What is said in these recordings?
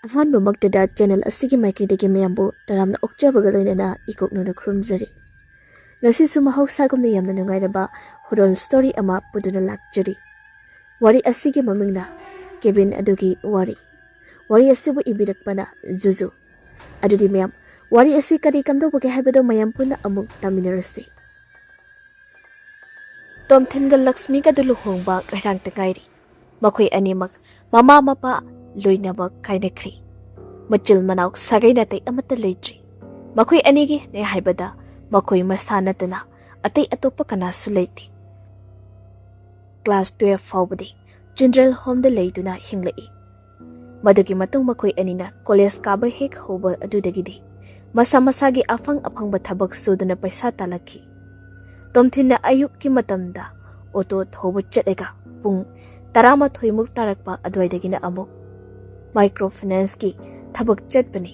ꯑꯍꯥꯟꯕꯃꯛꯇꯗ channel ꯑꯁꯤꯒꯤ ꯃꯥꯏꯀꯩꯗꯒꯤ ꯃꯌꯥꯝꯕꯨ ꯇꯔꯥꯝꯅ ꯑꯣꯛꯆꯕꯒ ꯂꯣꯏꯅꯅ ꯏꯀꯣꯛꯅꯅ ꯈꯨꯔꯨꯝꯖꯔꯤ꯫ ꯉꯁꯤꯁꯨ ꯃꯍꯧꯁꯥꯒꯨꯝꯅ ꯌꯥꯝꯅ ꯅꯨꯡꯉꯥꯏꯔꯕ ꯍꯣꯔꯣꯔ ꯁ꯭ꯇꯣꯔꯤ ꯑꯃ ꯄꯨꯗꯨꯅ ꯂꯥꯛꯆꯔꯤ꯫ ꯋꯥꯔꯤ ꯑꯁꯤꯒꯤ ꯃꯃꯤꯡꯅ ꯀꯦꯕꯤꯟ ꯑꯗꯨꯒꯤ ꯋꯥꯔꯤ꯫ ꯋꯥꯔꯤ ꯑꯁꯤꯕꯨ ꯏꯕꯤꯔꯛꯄꯅ ꯖꯨꯖꯨ꯫ ꯑꯗꯨꯗꯤ ꯃꯌꯥꯝ ꯋꯥꯔꯤ ꯑꯁꯤ ꯀꯔꯤ ꯀꯝꯗꯧꯕꯒꯦ ꯍꯥꯏꯕꯗꯨ ꯃꯌꯥꯝ ꯄꯨꯟꯅ ꯑꯃꯨꯛ ꯇꯥꯃꯤꯟꯅꯔꯁꯤ꯫ ꯇꯣꯝꯊꯤꯟꯒ ꯂꯛꯁꯃꯤꯒꯗꯨ ꯂꯨꯍꯣꯡꯕ ꯉꯔꯥꯡꯇ ꯉꯥꯏꯔꯤ꯫ ꯃꯈꯣꯏ ꯑꯅꯤꯃꯛ ꯃꯃꯥ ꯃꯄꯥ ꯂꯣꯏꯅꯕ ꯀꯥꯏꯅꯈ꯭ꯔꯤ꯫ ꯃꯆꯤꯜ ꯃꯅꯥꯎ ꯁꯥꯒꯩ ꯅꯥꯇꯩ ꯑꯃꯠꯇ ꯂꯩꯇ꯭ꯔꯤ꯫ ꯃꯈꯣꯏ ꯑꯅꯤꯒꯤ ꯅꯦ ꯍꯥꯏꯕꯗ ꯃꯈꯣꯏ ꯃꯁꯥ ꯅꯠꯇꯅ ꯑꯇꯩ ꯑꯇꯣꯞꯄ ꯀꯅꯥꯁꯨ ꯂꯩꯇꯦ꯫ ꯀ꯭ꯂꯥꯁ 12 ꯐꯥꯎꯕꯗꯤ ꯆꯤꯜꯗ꯭ꯔꯦꯟ ꯍꯣꯝꯗ ꯂꯩꯗꯨꯅ ꯍꯤꯡꯂꯛꯏ꯫ ꯃꯗꯨꯒꯤ ꯃꯇꯨꯡ ꯃꯈꯣꯏ ꯑꯅꯤꯅ ꯀꯣꯂꯦꯖ ꯀꯥꯕ ꯍꯦꯛ ꯍꯧꯕ ꯑꯗꯨꯗꯒꯤꯗꯤ ꯃꯁꯥ ꯃꯁꯥꯒꯤ ꯑꯐꯪ ꯑꯐꯪꯕ ꯊꯕꯛ ꯁꯨꯗꯨꯅ ꯄꯩꯁꯥ ꯇꯥꯜꯂꯛꯈꯤ꯫ ꯇꯣꯝꯊꯤꯟꯅ ꯑꯌꯨꯛꯀꯤ ꯃꯇꯝꯗ ꯑꯣꯇꯣ ꯊꯧꯕ ꯆꯠꯂꯒ ꯄꯨꯡ 11 ꯇꯥꯔꯛꯄ ꯑꯗꯨꯋꯥꯏꯗꯒꯤꯅ ꯑꯃꯨꯛ ꯃꯥꯏꯀ꯭ꯔꯣ ꯐꯥꯏꯅꯥꯟꯁꯀꯤ ꯊꯕꯛ ꯆꯠꯄꯅꯤ꯫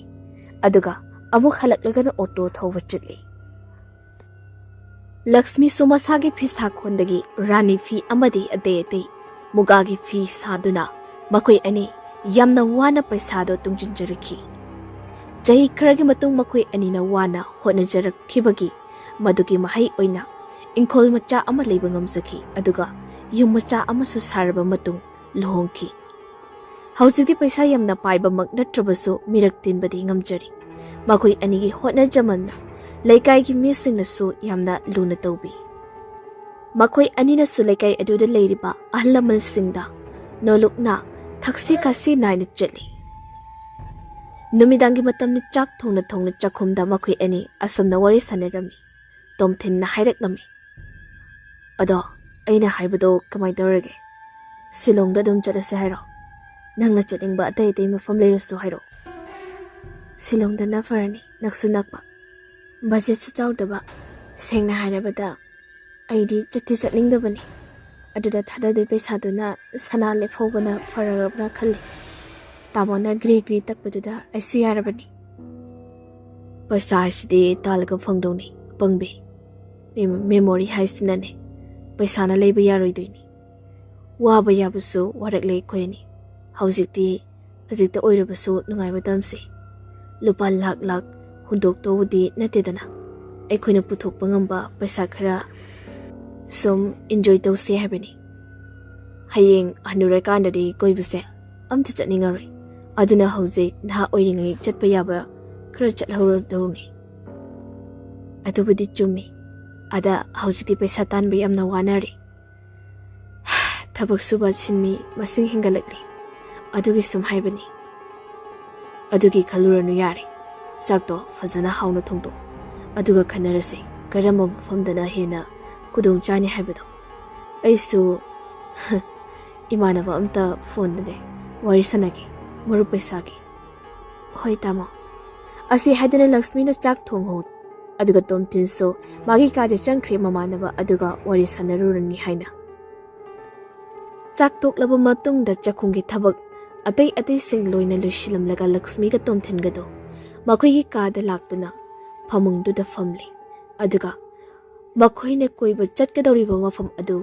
ꯑꯗꯨꯒ ꯑꯃꯨꯛ ꯍꯜꯂꯛꯂꯒꯅ ꯑꯣꯇꯣ ꯊꯧꯕ ꯆꯠꯂꯤ꯫ ꯂꯛꯁꯃꯤꯁꯨ ꯃꯁꯥꯒꯤ ꯐꯤꯁꯥꯈꯣꯟꯗꯒꯤ ꯔꯥꯅꯤ ꯐꯤ ꯑꯃꯗꯤ ꯑꯇꯩ ꯃꯨꯒꯥꯒꯤ ꯐꯤ ꯁꯥꯗꯨꯅ ꯃꯈꯣꯏ ꯑꯅꯤ ꯌꯥꯝꯅ ꯋꯥꯅ ꯄꯩꯁꯥꯗꯣ ꯇꯨꯡꯁꯤꯟꯖꯔꯛꯈꯤ꯫ ꯆꯍꯤ ꯈꯔꯒꯤ ꯃꯇꯨꯡ ꯃꯈꯣꯏ ꯑꯅꯤꯅ ꯋꯥꯅ ꯍꯣꯠꯅꯖꯔꯛꯈꯤꯕꯒꯤ ꯃꯗꯨꯒꯤ ꯃꯍꯩ ꯑꯣꯏꯅ ꯏꯪꯈꯣꯜ ꯃꯆꯥ ꯑꯃ ꯂꯩꯕ ꯉꯝꯖꯈꯤ꯫ ꯑꯗꯨꯒ ꯌꯨꯝ ꯃꯆꯥ ꯑꯃꯁꯨ ꯁꯥꯔꯕ ꯃꯇꯨꯡ ꯂꯨꯍꯣꯡꯈꯤ꯫ ꯍꯧꯖꯤꯛꯇꯤ ꯄꯩꯁꯥ ꯌꯥꯝꯅ ꯄꯥꯏꯕꯃꯛ ꯅꯠꯇ꯭ꯔꯕꯁꯨ ꯃꯤꯔꯛ ꯇꯤꯟꯕꯗꯤ ꯉꯝꯖꯔꯤ꯫ ꯃꯈꯣꯏ ꯑꯅꯤꯒꯤ ꯍꯣꯠꯅꯖꯃꯟꯅ ꯂꯩꯀꯥꯏꯒꯤ ꯃꯤꯁꯤꯡꯅꯁꯨ ꯌꯥꯝꯅ ꯂꯨꯅ ꯇꯧꯕꯤ꯫ ꯃꯈꯣꯏ ꯑꯅꯤꯅꯁꯨ ꯂꯩꯀꯥꯏ ꯑꯗꯨꯗ ꯂꯩꯔꯤꯕ ꯑꯍꯜ ꯂꯃꯟꯁꯤꯡꯗ ꯅꯣꯂꯨꯛꯅ ꯊꯛꯁꯤ ꯈꯥꯁꯤ ꯅꯥꯏꯅ ꯆꯠꯂꯤ꯫ ꯅꯨꯃꯤꯗꯥꯡꯒꯤ ꯃꯇꯝꯗ ꯆꯥꯛ ꯊꯣꯡꯅ ꯆꯥꯛꯈꯨꯝꯗ ꯃꯈꯣꯏ ꯑꯅꯤ ꯑꯁꯨꯝꯅ ꯋꯥꯔꯤ ꯁꯥꯟꯅꯔꯝꯃꯤ꯫ ꯇꯣꯝꯊꯤꯟꯅ ꯍꯥꯏꯔꯛꯂꯝꯃꯤ, "ꯑꯗꯣ ꯑꯩꯅ ꯍꯥꯏꯕꯗꯣ ꯀꯃꯥꯏꯅ ꯇꯧꯔꯒꯦ? ꯁꯤꯂꯣꯡꯗ ꯑꯗꯨꯝ ꯆꯠꯂꯁꯦ ꯍꯥꯏꯔꯣ? ꯅꯪꯅ ꯆꯠꯅꯤꯡꯕ ꯑꯇꯩ ꯃꯐꯝ ꯂꯩꯔꯁꯨ ꯍꯥꯏꯔꯣ." "ꯁꯤꯂꯣꯡꯗꯅ ꯐꯔꯅꯤ, ꯅꯛꯁꯨ ꯅꯛꯄ, ꯕꯖꯦꯠꯁꯨ ꯆꯥꯎꯗꯕ꯫ ꯁꯦꯡꯅ ꯍꯥꯏꯔꯕꯗ ꯑꯩꯗꯤ ꯆꯠꯅꯤꯡꯗꯕꯅꯤ꯫ ꯑꯗꯨꯗ ꯊꯥꯗꯗꯣꯏ ꯄꯩꯁꯥꯗꯨꯅ ꯁꯅꯥ ꯂꯦꯞꯍꯧꯕꯅ ꯐꯔꯕ꯭ꯔꯥ ꯈꯜꯂꯤ꯫ ꯇꯥꯃꯣꯅ ꯒ꯭ꯔꯤ ꯇꯛꯄꯗꯨꯗ ꯑꯩꯁꯨ ꯌꯥꯔꯕꯅꯤ." "ꯄꯩꯁꯥ ꯍꯥꯏꯁꯤꯗꯤ ꯇꯥꯜꯂꯒ ꯐꯪꯗꯧꯅꯤ ꯄꯪꯕꯤ꯫ ꯃꯦꯃꯣꯔꯤ ꯍꯥꯏꯁꯤꯅꯅꯦ ꯄꯩꯁꯥꯅ ꯂꯩꯕ ꯌꯥꯔꯣꯏꯗꯣꯏꯅꯤ꯫ ꯋꯥꯕ ꯌꯥꯕꯁꯨ ꯋꯥꯔꯛꯂꯦ ꯑꯩꯈꯣꯏ ꯑꯅꯤ꯫ ꯍꯧꯖꯤꯛꯇ ꯑꯣꯏꯔꯕꯁꯨ ꯅꯨꯡꯉꯥꯏꯕ ꯇꯝꯁꯤ꯫ ꯂꯨꯄꯥ ꯂꯥꯛ ꯍꯨꯟꯗꯣꯛꯇꯧꯕꯗꯤ ꯅꯠꯇꯦꯗꯅ꯫ ꯑꯩꯈꯣꯏꯅ ꯄꯨꯊꯣꯛꯄ ꯉꯝꯕ ꯄꯩꯁꯥ ꯈꯔ ꯁꯨꯝ ꯏꯟꯖꯣꯏ ꯇꯧꯁꯤ ꯍꯥꯏꯕꯅꯤ꯫ ꯍꯌꯦꯡ ꯍꯟꯅꯨꯔꯀꯥꯟꯗꯗꯤ ꯀꯣꯏꯕꯁꯦ ꯑꯝꯇ ꯆꯠꯅꯤꯡꯉꯔꯣꯏ꯫ ꯑꯗꯨꯅ ꯍꯧꯖꯤꯛ ꯅꯍꯥ ꯑꯣꯏꯔꯤꯉꯩ ꯆꯠꯄ ꯌꯥꯕ ꯈꯔ ꯆꯠꯍꯧꯔꯗꯧꯅꯤ." "ꯑꯗꯨꯕꯨꯗꯤ ꯆꯨꯝꯃꯤ꯫ ꯑꯗ ꯍꯧꯖꯤꯛꯇꯤ ꯄꯩꯁꯥ ꯇꯥꯟꯕ ꯌꯥꯝꯅ ꯋꯥꯅꯔꯦ꯫ ꯊꯕꯛ ꯁꯨꯕ ꯁꯤꯟꯃꯤ ꯃꯁꯤꯡ ꯍꯦꯟꯒꯠꯂꯛꯂꯤ꯫ ꯑꯗꯨꯒꯤ ꯁꯨꯝ ꯍꯥꯏꯕꯅꯤ." "ꯑꯗꯨꯒꯤ ꯈꯜꯂꯨꯔꯅꯨ ꯌꯥꯔꯦ꯫ ꯆꯥꯛꯇꯣ ꯐꯖꯅ ꯍꯥꯎꯅ ꯊꯣꯡꯗꯣꯛ, ꯑꯗꯨꯒ ꯈꯟꯅꯔꯁꯦ ꯀꯔꯝꯕ ꯃꯐꯝꯗꯅ ꯍꯦꯟꯅ ꯈꯨꯗꯣꯡ ꯆꯥꯅꯤ ꯍꯥꯏꯕꯗꯣ꯫ ꯑꯩꯁꯨ ꯏꯃꯥꯟꯅꯕ ꯑꯝꯇ ꯐꯣꯟꯗꯅꯦ ꯋꯥꯔꯤ ꯁꯥꯟꯅꯒꯦ, ꯃꯔꯨꯞ ꯄꯩꯁꯥꯒꯤ." "ꯍꯣꯏ ꯇꯥꯃꯣ." ꯑꯁꯤ ꯍꯥꯏꯗꯨꯅ ꯂꯛꯁꯃꯤꯅ ꯆꯥꯛ ꯊꯣꯡꯍꯧ꯫ ꯑꯗꯨꯒ ꯇꯣꯝꯊꯤꯟꯁꯨ ꯃꯥꯒꯤ ꯀꯥꯗ ꯆꯪꯈ꯭ꯔꯦ ꯃꯃꯥꯟꯅꯕ ꯑꯗꯨꯒ ꯋꯥꯔꯤ ꯁꯥꯟꯅꯔꯨꯔꯅꯤ ꯍꯥꯏꯅ꯫ ꯆꯥꯛ ꯇꯣꯛꯂꯕ ꯃꯇꯨꯡꯗ ꯆꯥꯛꯈꯨꯝꯒꯤ ꯊꯕꯛ ꯑꯇꯩꯁꯤꯡ ꯂꯣꯏꯅ ꯂꯣꯏꯁꯤꯜꯂꯝꯂꯒ ꯂꯛꯁꯃꯤꯒ ꯇꯣꯝꯊꯤꯟꯒꯗꯣ ꯃꯈꯣꯏꯒꯤ ꯀꯥꯗ ꯂꯥꯛꯇꯨꯅ ꯐꯃꯨꯡꯗꯨꯗ ꯐꯝꯂꯤ꯫ ꯑꯗꯨꯒ ꯃꯈꯣꯏꯅ ꯀꯣꯏꯕ ꯆꯠꯀꯗꯧꯔꯤꯕ ꯃꯐꯝ ꯑꯗꯨ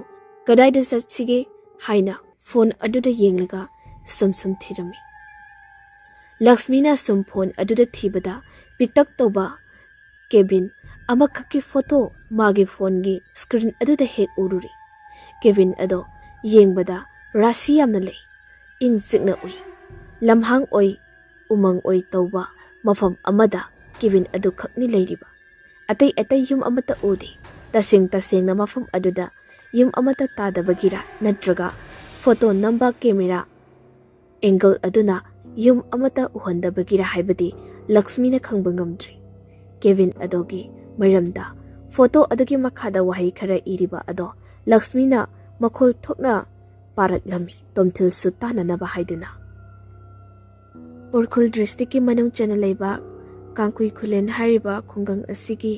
ꯀꯗꯥꯏꯗ ꯆꯠꯁꯤꯒꯦ ꯍꯥꯏꯅ ꯐꯣꯟ ꯑꯗꯨꯗ ꯌꯦꯡꯂꯒ ꯁꯨꯝ ꯊꯤꯔꯝꯃꯤ꯫ ꯂꯛꯁꯃꯤꯅ ꯁꯨꯝ ꯐꯣꯟ ꯑꯗꯨꯗ ꯊꯤꯕꯗ ꯄꯤꯛꯇꯛ ꯇꯧꯕ ꯀꯦꯕꯤꯟ ꯑꯃꯈꯛꯀꯤ ꯐꯣꯇꯣ ꯃꯥꯒꯤ ꯐꯣꯟꯒꯤ ꯁꯀ꯭ꯔꯤꯟ ꯑꯗꯨꯗ ꯍꯦꯛ ꯎꯔꯨꯔꯤ꯫ ꯀꯦꯕꯤꯟ ꯑꯗꯣ ꯌꯦꯡꯕꯗ ꯔꯥꯁꯤ ꯌꯥꯝꯅ ꯂꯩ, ꯏꯪ ꯆꯤꯛꯅ ꯎꯏ꯫ ꯂꯝꯍꯥꯡ ꯑꯣꯏ ꯎꯃꯪ ꯑꯣꯏ ꯇꯧꯕ ꯃꯐꯝ ꯑꯃꯗ ꯀꯦꯕꯤꯟ ꯑꯗꯨ ꯈꯛꯅꯤ ꯂꯩꯔꯤꯕ꯫ ꯑꯇꯩ ꯌꯨꯝ ꯑꯃꯠꯇ ꯎꯗꯦ꯫ ꯇꯁꯦꯡꯅ ꯃꯐꯝ ꯑꯗꯨꯗ ꯌꯨꯝ ꯑꯃꯠꯇ ꯇꯥꯗꯕꯒꯤꯔ ꯅꯠꯇ꯭ꯔꯒ ꯐꯣꯇꯣ ꯅꯝꯕ ꯀꯦꯃꯦꯔꯥ ꯑꯦꯡꯒꯜ ꯑꯗꯨꯅ ꯌꯨꯝ ꯑꯃꯠꯇ ꯎꯍꯟꯗꯕꯒꯤꯔ ꯍꯥꯏꯕꯗꯤ ꯂꯛꯁꯃꯤꯅ ꯈꯪꯕ ꯉꯝꯗ꯭ꯔꯤ꯫ ꯀꯦꯕꯤꯟ ꯑꯗꯨꯒꯤ ꯃꯔꯝꯗ ꯐꯣꯇꯣ ꯑꯗꯨꯒꯤ ꯃꯈꯥꯗ ꯋꯥꯍꯩ ꯈꯔ ꯏꯔꯤꯕ ꯑꯗꯣ ꯂꯛꯁꯃꯤꯅ ꯃꯈꯣꯜ ꯊꯣꯛꯅ ꯄꯥꯔꯛꯂꯝꯃꯤ, ꯇꯣꯝꯊꯤꯜꯁꯨ ꯇꯥꯅꯅꯕ ꯍꯥꯏꯗꯨꯅ꯫ ꯎꯈ꯭ꯔꯨꯜ ꯗꯤꯁꯇ꯭ꯔꯤꯛꯀꯤ ꯃꯅꯨꯡ ꯆꯟꯅ ꯂꯩꯕ ꯀꯥꯡꯀꯨꯏ ꯈꯨꯂꯦꯟ ꯍꯥꯏꯔꯤꯕ ꯈꯨꯡꯒꯪ ꯑꯁꯤꯒꯤ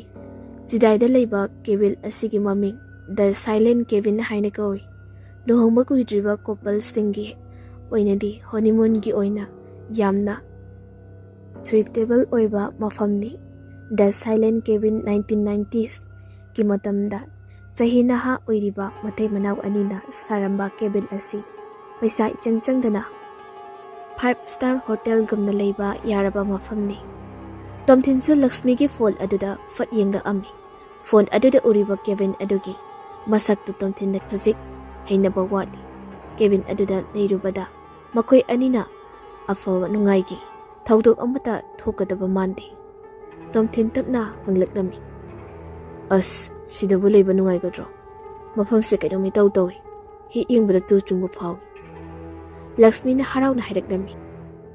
ꯆꯤꯗꯥꯏꯗ ꯂꯩꯕ ꯀꯦꯕꯤꯟ ꯑꯁꯤꯒꯤ ꯃꯃꯤꯡ ꯗ ꯁꯥꯏꯂꯦꯟ ꯀꯦꯕꯤꯟ ꯍꯥꯏꯅ ꯀꯧꯏ꯫ ꯂꯨꯍꯣꯡꯕ ꯀꯨꯏꯗ꯭ꯔꯤꯕ ꯀꯣꯄꯜꯁꯤꯡꯒꯤ ꯑꯣꯏꯅꯗꯤ ꯍꯣꯅꯤꯃꯨꯟꯒꯤ ꯑꯣꯏꯅ ꯌꯥꯝꯅ ꯁꯨꯏꯇꯦꯕꯜ ꯑꯣꯏꯕ ꯃꯐꯝꯅꯤ꯫ ꯗ ꯁꯥꯏꯂꯦꯟ ꯀꯦꯕꯤꯟ 1990s ꯀꯤ ꯃꯇꯝꯗ ꯆꯍꯤ ꯅꯍꯥ ꯑꯣꯏꯔꯤꯕ ꯃꯇꯩ ꯃꯅꯥꯎ ꯑꯅꯤꯅ ꯁꯥꯔꯝꯕ ꯀꯦꯕꯤꯟ ꯑꯁꯤ ꯄꯩꯁꯥ ꯏꯆꯪ ꯆꯪꯗꯅ 5-star hotel gumna leiba yaraba mafamni. Tomthinsu Lakshmi gi phone aduda fat yengda ami. Phone aduda uriba Kevin adugi. Masak tu Tomthin na khazik haina bawali. Kevin aduda leirubada makoi anina afawa nungai gi. Thaudok amata thokadaba mandi. Tomthin tapna hanglaklami. As sidabu leiba nungai gadro. Mafam se kaidomi taw tawi. Hi yengbada tu chungba phawi. Lakshmi na harau na hairaknami.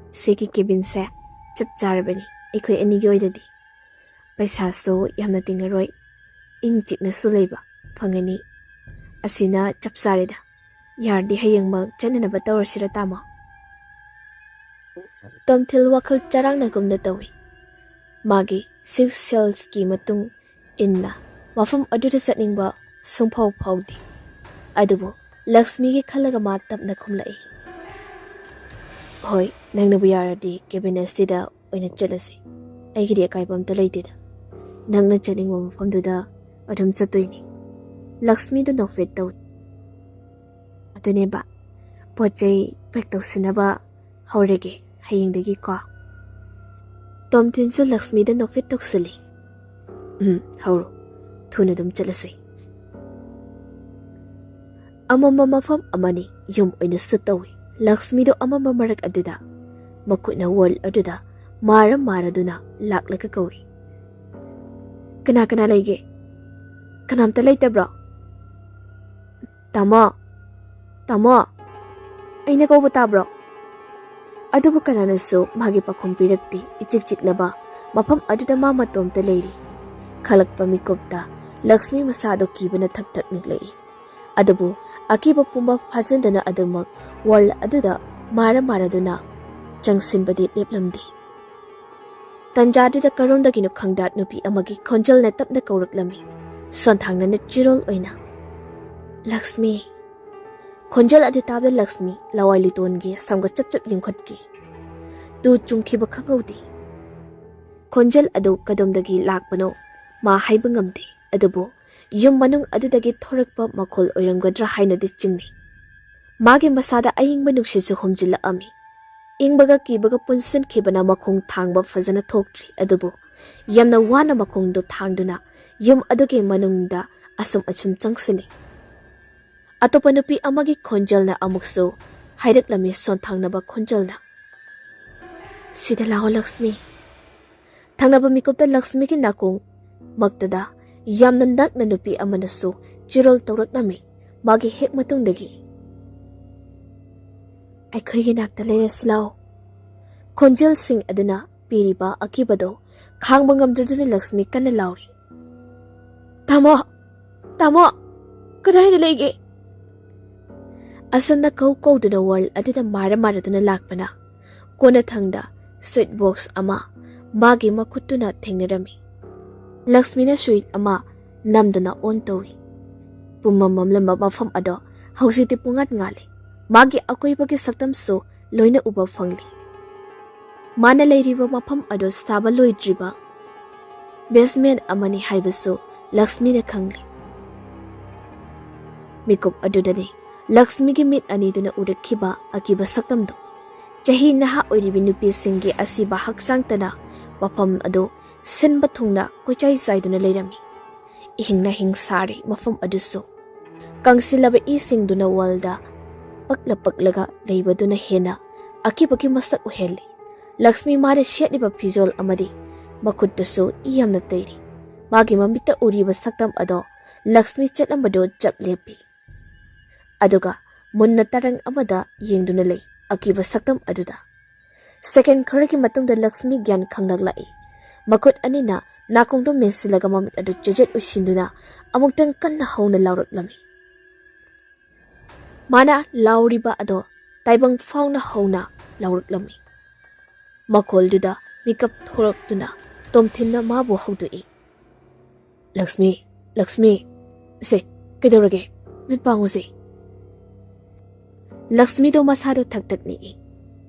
Seki Kevin se chap charabani. Ikhoy anigi oidadi. Paisa so yamna tingaroi. Ing chikna su leiba phangani. Asina chap charida. Yardi hayengmag chananaba tawrasira tama. Tomthil wakhal charangna gumna tawi. Magi 6 cells ki matung inna mafam aduda satningba sungphaw phawdi. Adubu Lakshmi gi khalaga ma tapna khumlai. Hoi nangnabu yaradi Kevin astida oina chalasi. Aigidi akaibam ta leitida. Nangna chalingwa mafamduda adum chatoini. Lakshmi do nofet taw. Atuneba pochai pek tawsinaba haurege hayengdagi ko. Tomthinsu Lakshmi da nofet tawsili. Hauro thuna dum chalasi. Amamba mafam amani yum oina sutawi. Lakshmi do amamba marak aduda. Makutna wall aduda. Maraduna laklaka kawi. Kana laige. Kanamta laita bro. Tamo. Aina ko bata bro. Adubu kanana so magi pakhum pirakti ichik chiklaba mafam aduda mama tomta leiri. Khalak pamikopta Lakshmi masado kibana thak niklei. Adubu akiba pumba phasandana adumak wall aduda maraduna changsinbadi leplamdi. Tanjaduda karondagino khangdat nupi amagi khonjal na tapna kauraklami. Sonthangna na chirol oina. Lakshmi. Khonjal adi tabda Lakshmi lawai litongi samga chap yengkhotki. Tu chungkhiba khangodi. Khonjal adu kadomdagi lakpano ma haiba ngamde. Adubu yum manung adudagi thorakpa makhol oiramgadra haina di chingni. Magi masada ayingba nukshisu humjila ami. Ingbaga kibaga punsin kibana makong thangba fazana thoktri adubu yamna wana makong do thangduna yum aduge manungda asum achum changsili. Atopa nupi amagi khonjal na amukso hairak-lami sonthangnaba khonjal na. Sida lao Lakshmi. Thangnaba mikopta Lakshmi ki nakong magtada yamna nakna nupi amanaso chirol tawrak-lami magi hek matungdagi. Aikhoigi nakta leiraslaw. Khonjal sing aduna piriba akibado khangba ngamdraduna Lakshmi kana lauri. Tamo kadai leige. Asanda kau-kauduna wall adida maraduna lakpana. Kona thangda sweet box ama magi makutuna thengnarami. Lakshmi na sweet ama namdana on tawi. Pumamamlamba mafam ado hausiti pungat ngali. Magi akoibagi saktam so loina uba fangli. Mana leiriba mafam ado staba loidriba. Basement amani haibaso Lakshmi na khangli. Mikop adudani Lakshmi gi mit aniduna urakhiba akiba saktamdo. Chahi naha oiribi nupi singi asiba haksangtana mafam ado sinba thungna kochai saiduna leirami. Ihingna hingsari mafam aduso. Kangsilaba isingduna walda paklaga leibaduna hena akibagi masak uheli. Lakshmi mare shetliba pizol amadi makuttaso iyamna teiri. Magi mamita uriba saktam ado Lakshmi chatambado chap lepi. Aduga munna tarang amada yengduna lei akiba saktam aduda. Second kharaki matungda Lakshmi gyan khangnaglai. Makut anina nakongdo mensilaga mamit adu jejet ushinduna amuktang kanna hauna lauraklami. Mana lauriba ado taibang fauna hauna lauraklami. Makolduda mikap thoraktuna tomthinna mabu haudui. Lakshmi se kedorage mitpanguse. Lakshmi do masado thak ni.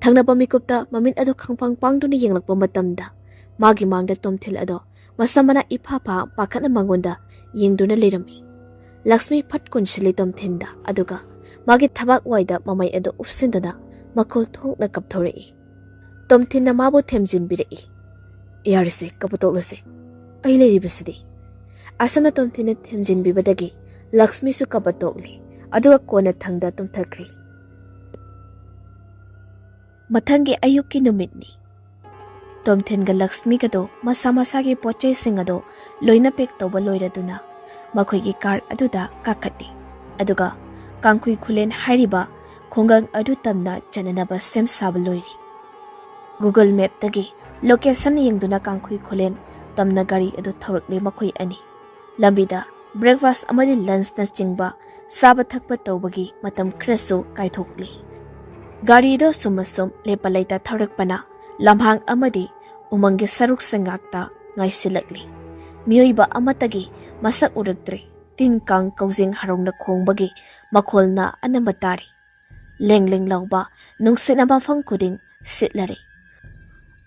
Thangnaba mikupta mamit ado khangpang pangduna yenglakpa matamda magi mangda tomthil ado masamana ipapa pakhatna mangonda yengduna leirami. Lakshmi phatkun sili tomthinda aduga magi thabak waida mamai ado upsindana Makol thokna kapthorei. Tomthinna mabu themjinbirei. Yarse kaputolose. Ai leiribasidi. Asana tomthinna themjinbibadagi Lakshmi su kapatokli. Aduga kona thangda tumthakri. Mathangi ayuki numitni. Tomthinga Lakshmi kado masa-masagi pochai singado loina pek tawba loiraduna makhoigi car aduda kakhatni. Aduga kangkui khulen hariba khongang adu tamna chananaba sem sab loiri. Google Map tagi location yengduna kangkui khulen tamna gari adu thawrakle makhoi ani. Lambida breakfast amadi lunch na chingba saba thakpa tawbagi matam khrasu kaithokli. Gari do sumasum lepalaita thawrakpana lamhang amadi umangi saruk sengakta ngaisilakli. Miyoiba amatagi masak uraktre tin kang kaujing harong na khongbagi makhol na anamatari. Leng lauba nungsit na mafang kuding sitlari.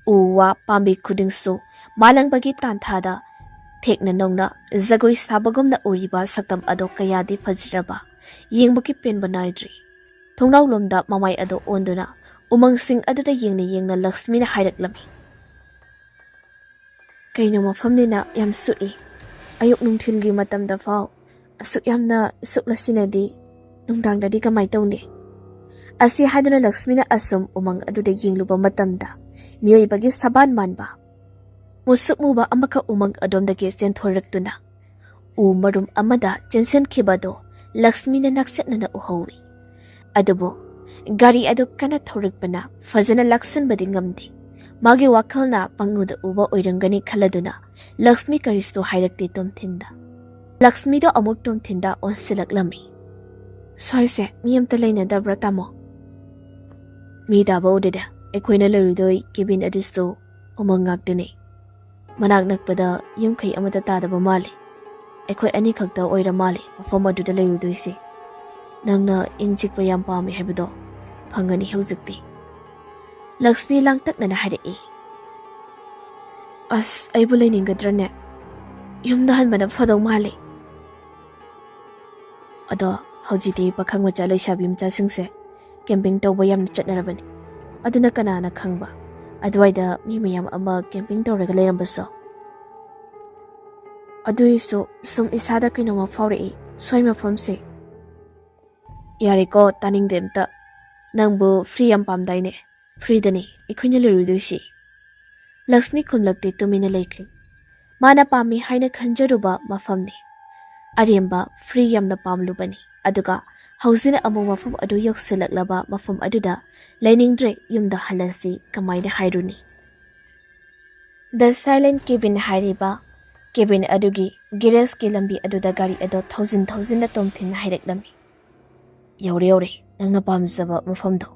Uwa pambi kuding su malang bagi tanthada thek na nongna zagoi sabagom na uriba saktam ado kayadi fajiraba yengbaki penba naidri. Thongnaw lomda mamay ado onduna umang sing aduda yengna Lakshmi na haidaklami. Kaino mafam nina yam sui. Ayok nungthilgi matamda faw. Asuk yamna suklasinadi nungdangdadi kamay tawni. Asi haiduna Lakshmi na asum umang aduda yengluba matamda. Miyoy bagi saban manba. Musuk mo ba amaka umang adomdagi senthoraktuna. Marum amada jensen kibado Lakshmi na nakset na uhawi. Adubo, gari ado kana thorikpana fazana laksan badi ngamdi. Magi wakal na panguda uba oirangani khaladuna Lakshmi karisto hairakti tomthinda. Lakshmi do amuk tomthinda onsilaklami. Soise miyam talaina dabra tamo. Mi daba udida ekoina larudoi kibin adisto umangakdune. Manak nakpada yung kay amata tadaba mali. Ekoi ani khakta oira mali mafam aduda larudoisi. Nangna ingjikpa yam pami haibado phangani hewjikti. Lakshmi langtak na harai. As aibu lainingadrane. Yumdahan mana fadaw mali. Ado hawjiti pakhang macha leishabi machasingse camping tawba yamna chatnarabani. Aduna kanana khangba. Adwaida mi mayam ama camping tawraga leirambaso. Aduisu sum isada kinoma fawrai swai mafamse. Yareko taning demta nangbu free yam pamdaine. Free dani ikoina lerudusi. Lakshmi kumlakti tumina laikli. Mana pami haina khanjaruba mafamni. Aremba free yamna pamlubani. Aduga hauzina amu mafam adu yokselaklaba mafam aduda lainingdre yumda halasi kamaina hairuni. The silent cabin hairiba cabin adugi gires ki lambi aduda gari ado thousand na tomthin haireklami. Yaure nangna pamzaba mafamdo.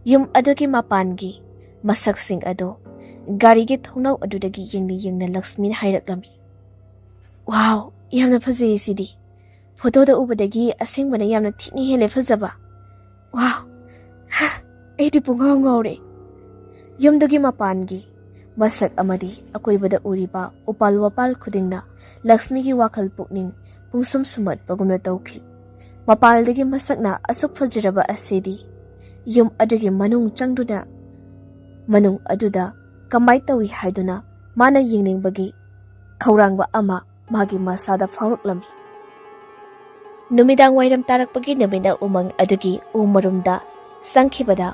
Yum adugi mapangi masaksing ado gari gi thongnaw adudagi yengna Lakshmi na haireklami. Wow, yamna fazei sidi. Photo da ubadagi asengbana yamna thini hele fazaba. Wow. Edi pungaw ngawre. Yumdagi mapangi masak amadi akoibada uriba upal wapal khudingna Lakshmi gi wakal pukning pungsum sumat pagumna tawki. Mapaldagi masakna asuk fajiraba asidi. Yum adugi manung aduda kamay tawi haiduna mana yingning bagi kaurangba ama magi masada fawraklami. Numidang wairam tarakpagi namina umang adugi umarumda sangkhibada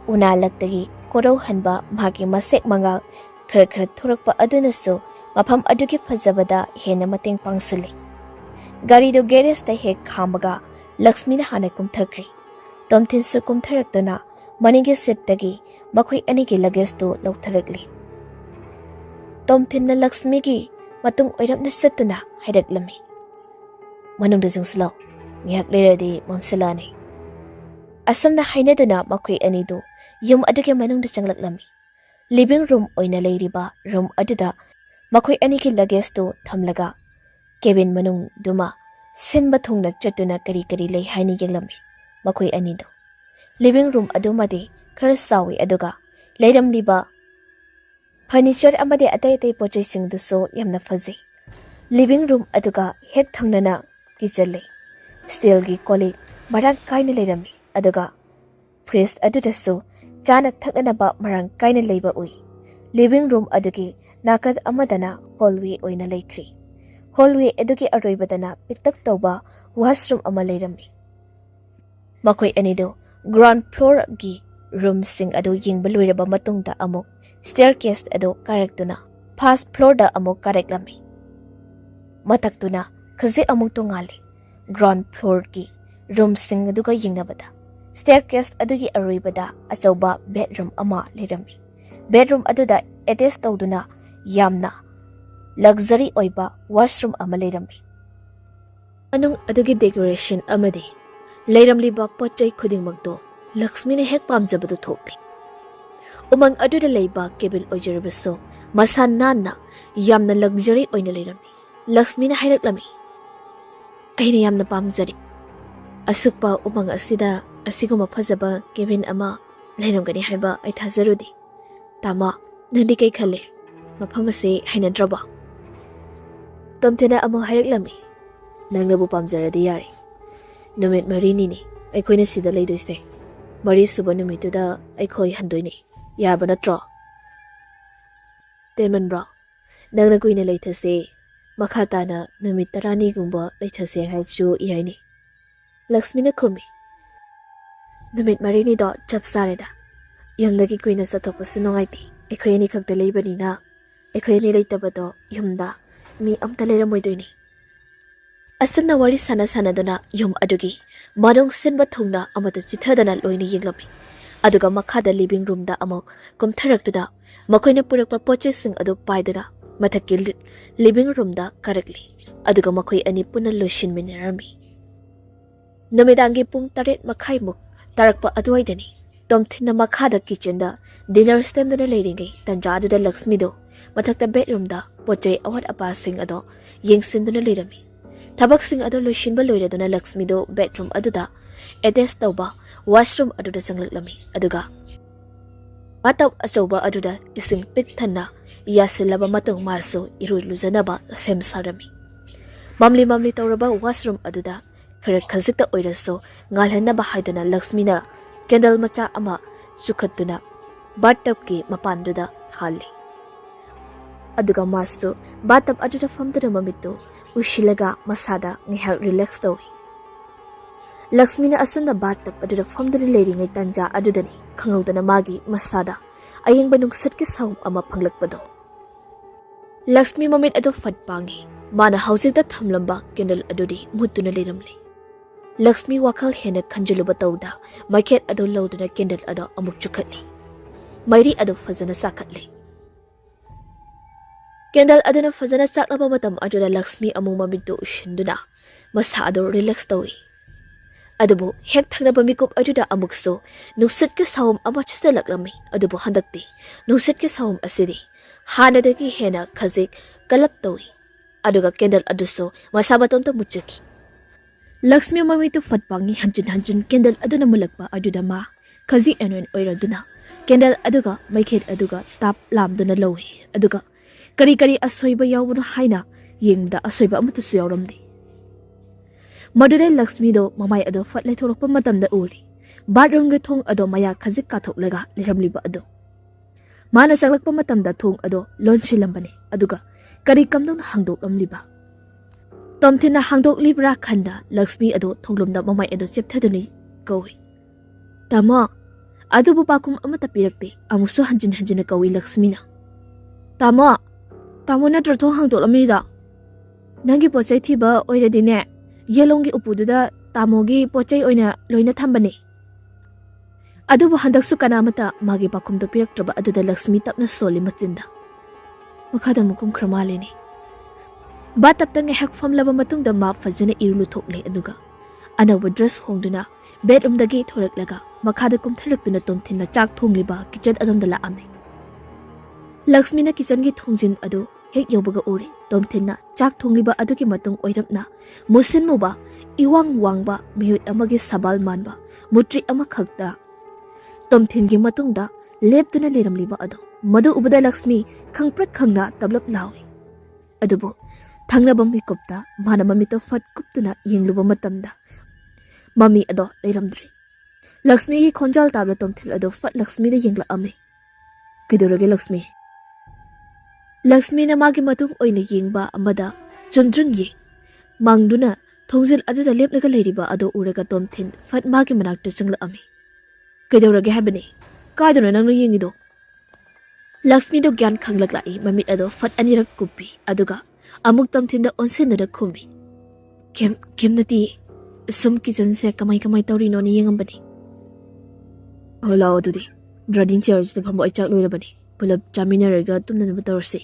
unalaktagi koraw hanba magi masek mangal khara thurakpa adunasu mafam adugi fazabada hena mateng pangsili. Gari do garage ta hek khamaga Lakshmi na hana kumthakri. Tomthin su kumtharaktuna maningi settagi makhoi anigi luggage do lautharakli. Tomthin na Lakshmi gi matung oiram na satuna haidaklami. Manung da jingslaw ngihak leradi mamsalani. Asam na hainaduna makhoi anido yum adugi manung da changlaklami. Living room oina leiriba room aduda makhoi anigi luggage do thamlaga cabin manung duma senba thongna chatuna kari lei haini yenglami makhoi anido. Living room adumadi khara sawi aduga leiramliba furniture amade atai pochai singduso yamna fazi. Living room aduga hek thangnana kitchen lei. Steel gi kolik marang kaina leirami aduga fridge adudasu chana thaknanaba marang kaina leiba ui. Living room adugi nakad amadana hallway oina leikri. Hallway adugi aroibadana piktak tauba washroom ama leirami. Makoi anido ground floor gi room sing adu yingba loiraba matungda amuk staircase adu karaktuna first floor da amuk karaklami. Mataktuna khazi amuk tungali ground floor gi room sing aduga yingnabada staircase adugi aroibada achauba bedroom ama leirami. Bedroom aduda attach tawduna yamna luxury oiba washroom ama leirami. Anung adugi decoration amadi leiramliba potchai khudingmakto Lakshmi ne hek pamjabadu thokli. Umang aduda leiba cabin oijarabaso masan nanna yamna luxury oina leirami. Lakshmi na hairaklami. Aina yamna pamjari. Asukpa umang asida asiguma phajaba cabin ama leiramgani haiba ai thazarudi. Tama nandi kai khale mafam ase haina draba. Tamthena ama hairaklami. Nangnabu pamjaradi yare. Numit marini ni aikoina sida leidoise. Mari suba numituda aikoi handoini yaba natro. Tenman bra nangna kuina leithase makhatana numit tarani gumba leithase haikchu yaini. Lakshmi na khumi. Numit marini do chap sareda. Yamdagi kuina sathopasu nongaiti. Aikoi ani khakta leibani na aikoi ani leitabado yumda mi amta leiramoidoini. Asamna wari sana dana yum adugi madong sinba thungna amata chithadana loina yenglami. Aduga makhada living room da amok kumtharaktuda makoina purakpa poche sing adu paidana mathakki living room da correctly. Aduga makoi ani puna lotion minarami. Namidangi pung 8 makhai muk tarakpa aduaidani. Tomthina makhada kitchen da dinner stem dana leiringai tanja aduda Lakshmi do mathakta bedroom da poche awat apa sing ado yengsinduna leirami. Tabak sing ado loishinba loiraduna Lakshmi do bedroom aduda attach tauba washroom aduda sanglaklami. Aduga bathtub achauba aduda ising pik thanna yasilaba matung maso iru luzanaba sem sarami. Mamli tauraba washroom aduda khara khazikta oiraso ngalhanaba haiduna Lakshmi na candle macha ama chukhatuna bathtub ki mapanduda thali. Aduga masto bathtub aduda famdana mamitu ushilaga masada ngihak relax tawi. Lakshmi na asunda bathtub aduda famdana leiringai tanja adudani khangaudana magi masada ayengba nungsit ki sawum ama phanglakpado. Lakshmi mamit adu fatpangi mana haujikta thamlamba candle adudi mutuna leiramli. Lakshmi wakal hena khanjaluba tawda market adu lawduna candle adu amuk chukhatli. Mairi adu fazana sakhatli. Candle aduna fazana saklaba matam aduda Lakshmi amung mamitu ushinduna masa adu relax tawi. Adubu hek thangnaba mikup aduda amukso nungsit ki sawum ama chisalaklami. Adubu handakti nungsit ki sawum asiri hanadagi hena khazik kalap tawi. Aduga candle aduso masabatonta muchaki. Lakshmi mamitu fatpangi hanjin candle aduna mulakpa aduda ma khazi enoin oiraduna candle aduga maikhet aduga tap lamduna lowi. Aduga kari asoiba yawuna haina yengda asoiba amata su yawramdi. Madure Lakshmi do mamai ado fatlai thorokpa matamda uri. Bathroom ge thong ado maya khazik kathoklega liramliba ado. Mana chaklakpa matamda thong ado lonchilambani. Aduga kari kamdona hangdoklamliba. Tomthina hangdoklibra khanda Lakshmi ado thonglomda mamai ado chepthadani kawi. Tama adubu pakum amata pirakte amusu hanjin kawi Lakshmi na. Tamo natro thong hangdoklamida. Nangi pochai thiba oiradine yelongi upududa tamogi pochai oina loina thambani. Adubu handaksu kanamata magi pakumdo piraktraba aduda Lakshmi tapna soli machinda. Makhada mukum khramalini. Bathtub tangi hek famlaba matungda ma fazana irulu thokle aduga anawa dress hongduna bedroom dagi thoraklaga makhada kumtharaktuna tomthina chak thongliba kitchen adomda laamni. Lakshmi na kitchen gi thongjin adu hek yobaga uri tomthina chak thongliba adugi matung oirapna musin muba iwang wangba miyut amagi sabal manba mutri ama khakta tomthingi matungda leptuna leramliba adu madu ubada Lakshmi khangprak khangna tablap lawi. Adubu thangnaba mikopta mana mamito fat kuptuna yengluba matamda mami ado leiramdri. Lakshmi ki khonjal tabla tomthil ado fat Lakshmi da yengla ame. Kidorage Lakshmi. Lakshmi na magi matung oina yengba amada chumdrung ye. Mangduna thongjil aduda lepnaga leiriba ado uraga tomthin fat magi manakta changla ame. Kidorage habani. Kaidona nangno yengido. Lakshmi do gyan khanglak lai mami ado fat anirak kupi aduga amuk tomthinda onsinada khumi. Kem nati sum kitchen se kamai tauri no ni yengambani. Hola odudi. Drading church the phambo ichak loirabani. Pulab chaminaraga tumnanaba tawrsi.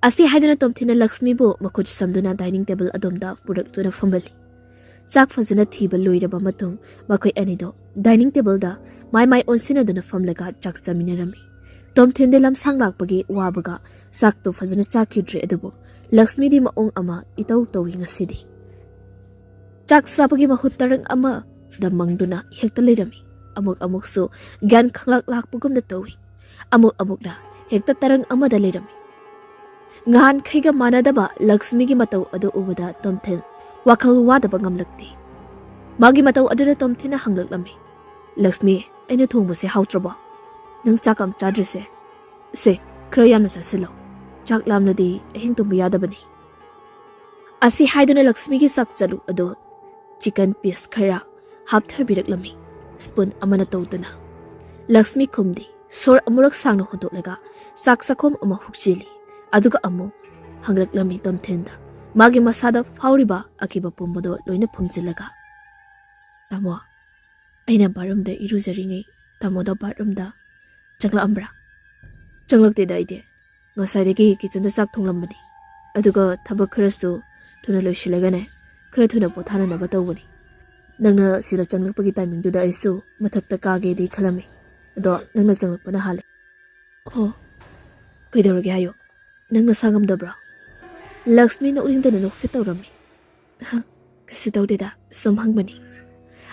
Asti haidana tomthina Lakshmi bu makut samduna dining table adomda purak tuna phambali. Chak fazana thiba loiraba matung makoi anido dining table da mai onsinaduna phamlaga chak chaminarami. Tomthinde lam sanglakpagi wabaga sak to fazana chakhidre adubu Lakshmi di maong ama itaw tawi ngasidi. Chak sapagi mahut tarang ama da mangduna hekta leirami. Amuk so gan khanglak lakpagum na tawi. Amuk na hekta tarang ama da leirami. Ngahan khaiga manadaba Lakshmi gi mataw adu ubada tomthin wakal wadaba ngamlakti. Magi mataw adu da tomthina hanglaklami. Lakshmi aina thongba se hautraba. Nang chakam chadre se khra yamna sasilo. Chak lamna di ahing tumbu yadabani. Asi haiduna Lakshmi gi sak chalu adu chicken piece khara hap thabiraklami. Spoon amana tawdana. Lakshmi kumdi sor amurak sangna hodolaga sak sakom ama hukchili. Aduga amu hanglaklami tomthinda. Magi masada fauriba akiba pumbado loina phumchilaga. Tamo aina barum da irujaringai tamo da barum da chakla ambra. Changlakte da ide. Ngasai degi kitchen da sak thonglambani. Aduga thabak kharasu thuna loisilagane khara thuna pothana na batawani. Nangna sila changlakpagi timing duda aisu mathakta kage di khalami. Ado nangna changlakpana hale. Oh, kaidorage hayo. Nangna sangamdabra. Lakshmi na uringda na nukfitawrami. Kasi tawdida sumhangbani.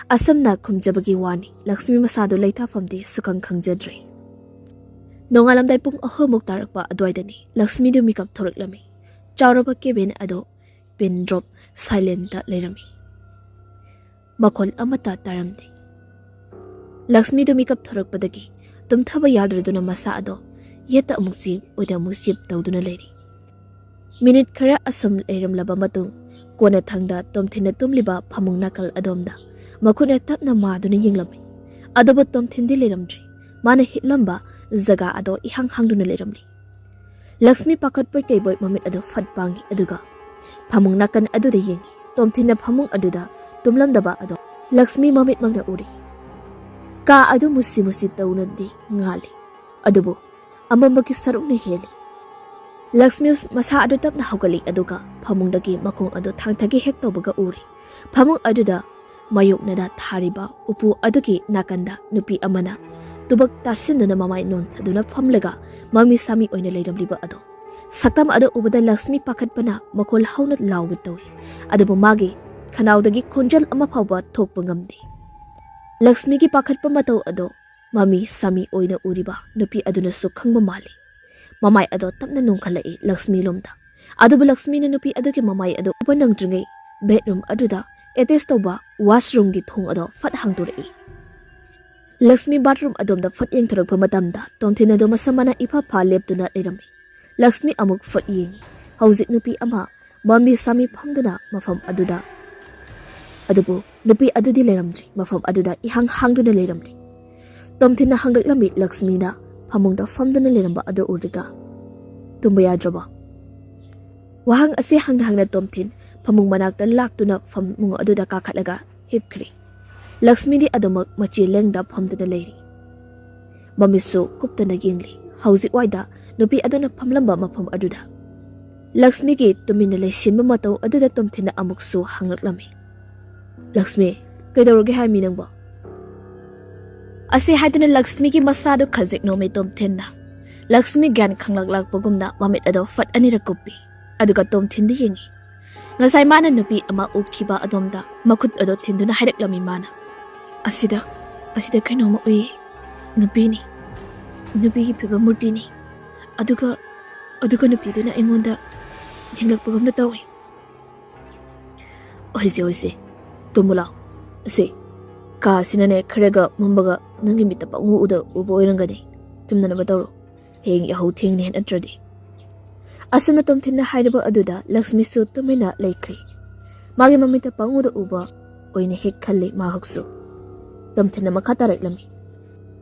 Asam na kumjabagi wani Lakshmi masado laita famdi sukang khangjadre. Nongalam day pung ahomok tarakpa adwaidani Lakshmi du mikap thoraklami. Chawraba keben ado pin drop silent da leirami. Makol amata taramdi. Lakshmi du mikap thorakpadagi tumthaba yadraduna masa ado yeta amukji oida musip tawduna leiri. Minute khara asam leiram laba matung kona thangda tomthina tumliba phamung nakal adomda makuna tapna maduna yinglami. Adobo tomthindi leiramdri mana hitlamba zaga ado ihang hangduna leiramli. Lakshmi pakatpoi kaiboy mamit ado fatpangi aduga phamung nakan aduda yengi tomthina phamung aduda tumlamdaba ado Lakshmi mamit mangda uri. Ka adu musi taunadi ngali. Adubo amambagi sarukna heli. Lakshmi masa adu tapna haugali aduga phamungdagi makong adu thangthagi hek tawbaga uri. Phamung aduda mayoknada thariba upu adugi nakanda nupi amana tubak tasinduna mamai non thaduna phamlaga mami sami oina leiramliba ado. Saktam adu ubada Lakshmi pakatpana makol hauna lawga tawi. Adubo magi khanawdagi khonjal ama phawba thokpa ngamdi. Lakshmi gi pakhatpa mataw ado mami sami oina uriba nupi aduna sukhangba mali. Mamai ado tapna nungkhalai Lakshmi lomda. Adubu Lakshmi na nupi adugi mamai ado upanang dringai bedroom aduda attached tawba washroom gi thong ado fat hangdurai. Lakshmi bathroom adomda fat yeng thorakpa matamda tomthina do masamana ipa pha lepduna leirami. Lakshmi amuk fat yengi hauzik nupi ama mami sami phamduna mafam aduda. Adubu nupi adudi leiramji mafam aduda ihang hangduna leiramli. Tomthina hangaklami Lakshmi na phamungda famduna leiramba adu uriga. Tumba yadraba. Wahang ase hangna tomthin phamung manakta laktuna phamung aduda kakhatlaga hipkri. Lakshmi di adumak machi lengda phamduna leiri. Mamisu kuptana yengli hauzik waida nupi aduna phamlamba mafam aduda. Lakshmi gi tumina leisinba mataw aduda tomthina amuksu hangaklami. Lakshmi, kaidorage hai minangba. Ase haiduna Lakshmi ki masado khajik no me tomthinna. Lakshmi gan khanglak pagumna mamit ado fat anira kupi. Aduga tomthindi yengi. Ngasai mana nupi ama ukhiba adomda makut ado thinduna haireklami mana. Asida kaino ma ui nupi ni. Nupi ki phiba murti ni. Aduga nupi duna engonda jinglak pagumna tawi. Oise. Tumula. Se. Ka sinane kharaga mambaga nangi mita pangu uda ubo oirangani. Tumnana batoro. Heng yahu thingni hen atradi. Asama tomthina haidaba aduda Lakshmi su tumina laikri. Magi mamita pangu da uba oine hek khalli mahaksu. Tomthina makata reklami.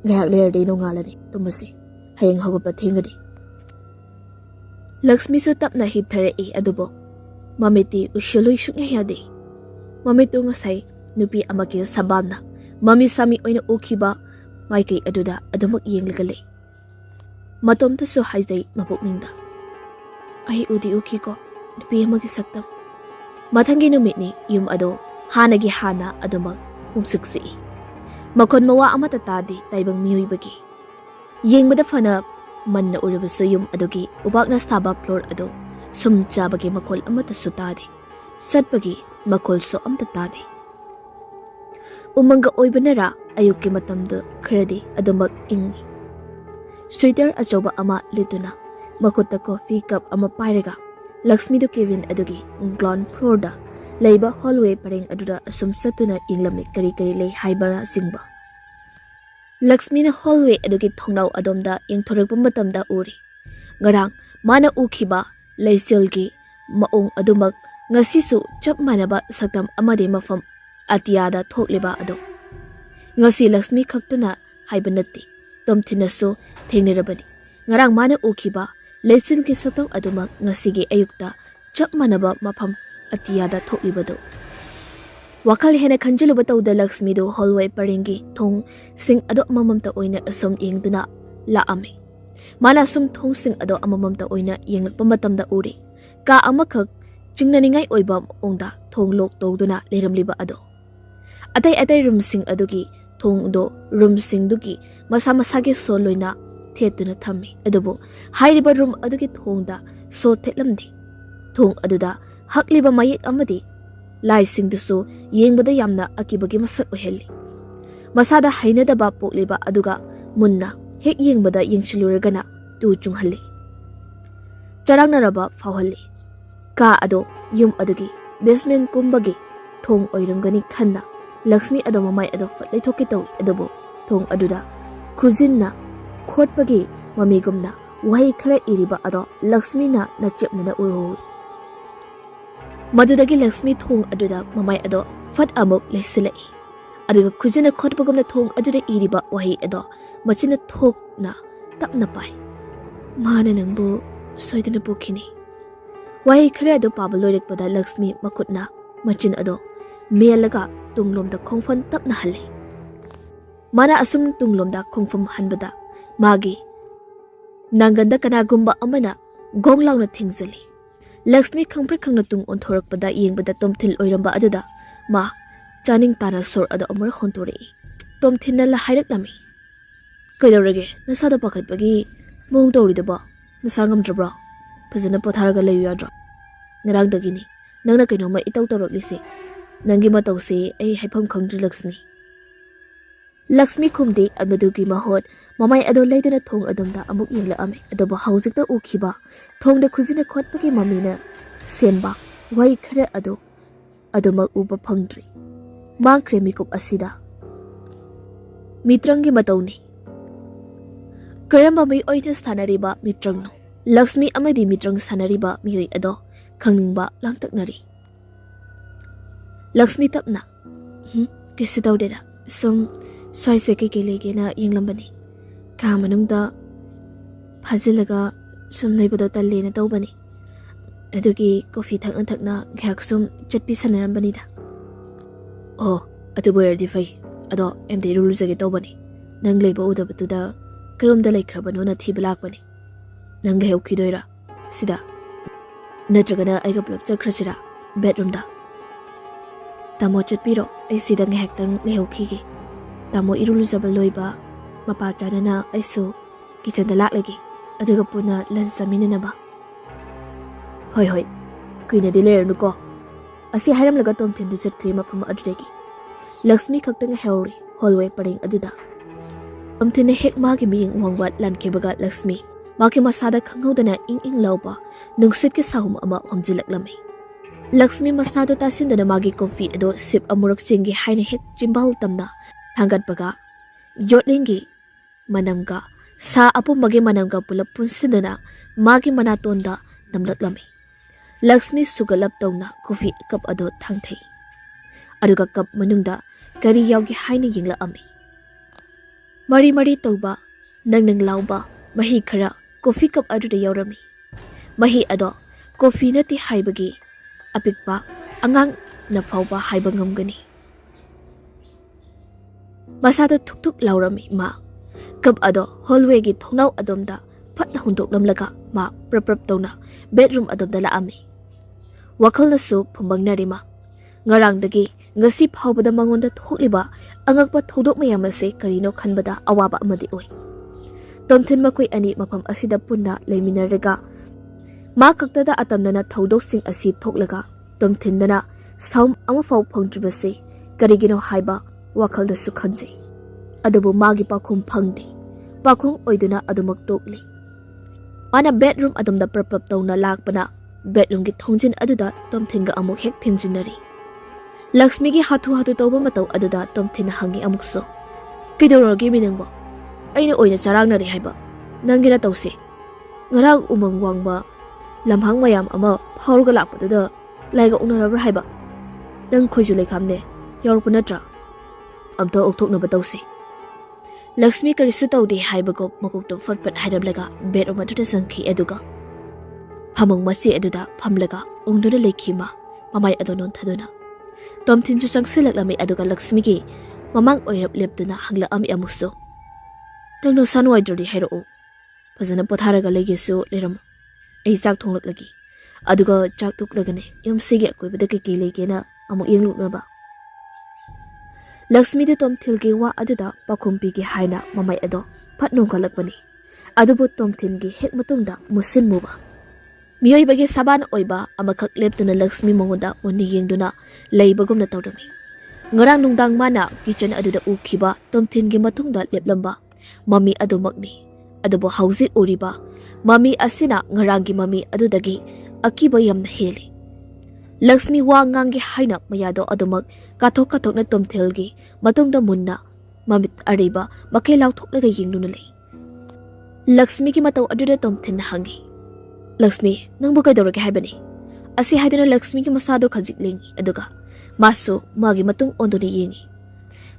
Ngahak lerdi no ngalani tumasi. Heng hagapa thingadi. Lakshmi su tapna hithare e adubo. Mamiti ushalui shuknya yade. Mamitu ngasai nupi amaki sabana. Mami sami oina ukiba maiki aduda adumak yenglikale. Matom taso haizay mapukningda. Ay udi uki ko nupi amaki saktam. Mathangi numitni yum ado hanagi hana adumak umsuksi. Makon mawa amata tadi taibang miyuibagi. Yengbada fana manna urabaso yum adugi ubak na saba floor ado sum chabagi makol amata sutadi. Satpagi makol so amta tadi. Umanga oibanara ayuki matamdo kharadi adumak ingi. Sweater achoba ama lituna makuta coffee cup ama pairaga Lakshmi do Kevin adugi ground floor da leiba hallway pareng aduda asum satuna inglami kari kari lei haibara singba. Lakshmi na hallway adugi thongnau adomda yengthorakpa matamda uri. Ngarang mana ukhiba leisilgi maong adumak ngasisu chap manaba saktam amade mafam atiyada thokliba ado. Ngasi Lakshmi khaktuna haibanati tomthinasu thengnirabani. Ngarang mana ukhiba leisilgi saktam adumak ngasigi ayukta chap manaba mafam atiyada thoklibado. Wakal hena khanjiluba tawda Lakshmi do hallway parengi thong sing ado amamamta oina asum yengduna laami. Mana asum thong sing ado amamamta oina yenglakpa matamda uri. Ka amakhak chingnaningai oiba ongda thong lok tawduna leramliba ado. Atay room sing adugi thong do room sing dugi masa masagi so loina thetuna thammi. Adubo hairiba room adugi thongda so thetlamdi. Thong aduda hakliba mayek amadi lai sing dusu yengbada yamna akibagi masak oheli. Masada hainadaba pokliba aduga munna hek yengbada yengsiluragana tu chunghalli. Charangnaraba fawhalli. Ka ado yum adugi basement kumbagi thong oirangani khanna Lakshmi ado mamai ado fatlai thoki tawi adobo thong aduda khujinna khotpagi mamigumna wahi khara iriba ado Lakshmi na nachepnana uroi. Madudagi Lakshmi thong aduda mamai ado fat amuk leisilai. Aduga khujina khotpagumna thong aduda iriba wahi ado machina thokna tapna pai. Mana nangbu soidana bukhini. Wahi khara ado pabaloirekpada Lakshmi makutna machin ado melaga tunglomda khongfan tapna halle. Mana asum tunglomda khongfam hanbada magi nanganda kanagumba amana gonglawna thingzali. Lakshmi khangpre khangna tung onthorakpada yengbada tomthil oiramba aduda ma chaning tana sor ado amar hontori. Tomthilna la hairaklami. Kaidorage nasada pakhatpagi mong tawridaba nasangam drabra phajana potharaga layu yadra. Ngarang dagini nangna kainoma itaw tawraklise. Nangi matawse ay haifam khangdri Lakshmi. Lakshmi khumdi amadugi mahot mamay ado layduna thong adomda amuk yenglaame adobo haujikta ukhiba thongda khujina khotpagi mamina semba wai khara ado adomak uba phangdri. Mangkhre mikup asida. Mitrangi matawni. Karamba may oina sanariba mitrangno. Lakshmi amadi mitrang sanariba miyoy ado khangningba langtaknari. Lakshmi tapna. Kasi daw dira. Soy se kikiligi na yenglambani. Kamanungda pazilaga sum naibado tali na tawbani. Adugi coffee thakna ghayak sum chatpi sanarambani da. Oh, atubo yardi fay. Ado emde ruluzagi tawbani. Nang layba udabatuda karumda laikrabano na thibalakbani. Nang lahaw kidoira. Sida. Natragana ay kaplap chakrasira. Bedroom da. Tamo chatpiro ay sida ngahaktang lahaw kigi. Tamo iruluzaba loiba mapachana na ay so kitchen da laklagi. Aduga po na lansamina na ba? Hoy. Kuy na dilayer nuko. Asi haram laga tom tindi chat krima pama adudagi. Lakshmi kaktang hewri hallway paring aduda. Amtina hek magi miying wangbat lan kebaga Lakshmi. Maki masada kanghaw dana ing lauba nungsit ke sahum ama homjilak lamay. Lakshmi masado tasindana magi coffee ado sip amurok chingi haina hek chimbal tamna thangatpaga yotlingi manamga sa apumbagi manamga pulap punsindana magi manatonda namlaklami. Lakshmi sugalap tawna coffee cup ado thangthei aduga cup manungda kari yawgi haina yinglaami. Mari mari tawba nang lauba mahi khara coffee cup aduda yawrami. Mahi ado coffee nati haibagi apikpa angang na fawba haiba ngamgani. Masada thuk laurami ma cup ado hallway gi thongnaw adomda phatna hundok lamlaga ma prap tawna bedroom adomda laami. Wakal na su phambangnari ma ngarangdagi ngasi phawbada mangonda thokliba angakpa thodok mayam ase karino khanbada awaba amadi oi. Tomthin makoi ani mafam asida punna leiminarega ma kaktada atamdana thodok sing asi thoklaga tomthindana saum ama faw phangtribase karigino haiba wakalda su khanjai. Adubu magi pakhum phangdi pakhung oiduna adumak tokli. Mana bedroom adumda prap tawna lakpana bedroom gi thongjin aduda tomthinga amuk hek thingjinari. Lakshmi gi hathu tawba mataw aduda tomthina hangi amukso kidorogi minangbo aina oina charangnari haiba nangira tawse ngarang umang wangba lamhang mayam ama phawrga lakpadada laiga unarabra haiba nang khoju lekhamne yorpu natra amta okthoknaba tawse. Lakshmi karisu tawde haibago makokto fatpat hairablaga bedroom aduda sangki aduga phamang masi aduda phamlaga ongduna lekhima mamai adonon thaduna tomthin chu changsilaklami aduga Lakshmi gi mamang oirap leptuna hangla ami amuso tangno sanwai jodi hairo fazana potharaga legesu leram ei chak thonglak aduga chak tuklagane yumsigi akoibada ke legena amuk yengluknaba. Lakshmi de tomthilgi wa aduda pakhumpi gi haina mamai ado phatno galakbani adubu tomthin gi hek matungda musin muba miyoi bagi saban oiba amakak leptuna Lakshmi mongoda onni yengduna leibagumna tawrami. Ngarang nungdang mana kitchen aduda ukhiba tomthin gi matungda leplamba mami adumakni adubu hausi uriba mami asina ngarangi mami adudagi akiba yamna heli. Lakshmi wa ngangi haina mayado adumak kathok na tomthelgi matungda munna mamit ariba makelao thoklaga yengduna lei. Lakshmi gi mataw aduda tomthin hangi Lakshmi nangbu kaidorage haibani asi haiduna Lakshmi gi masado khajik lengi aduga masu magi matung ondoni yengi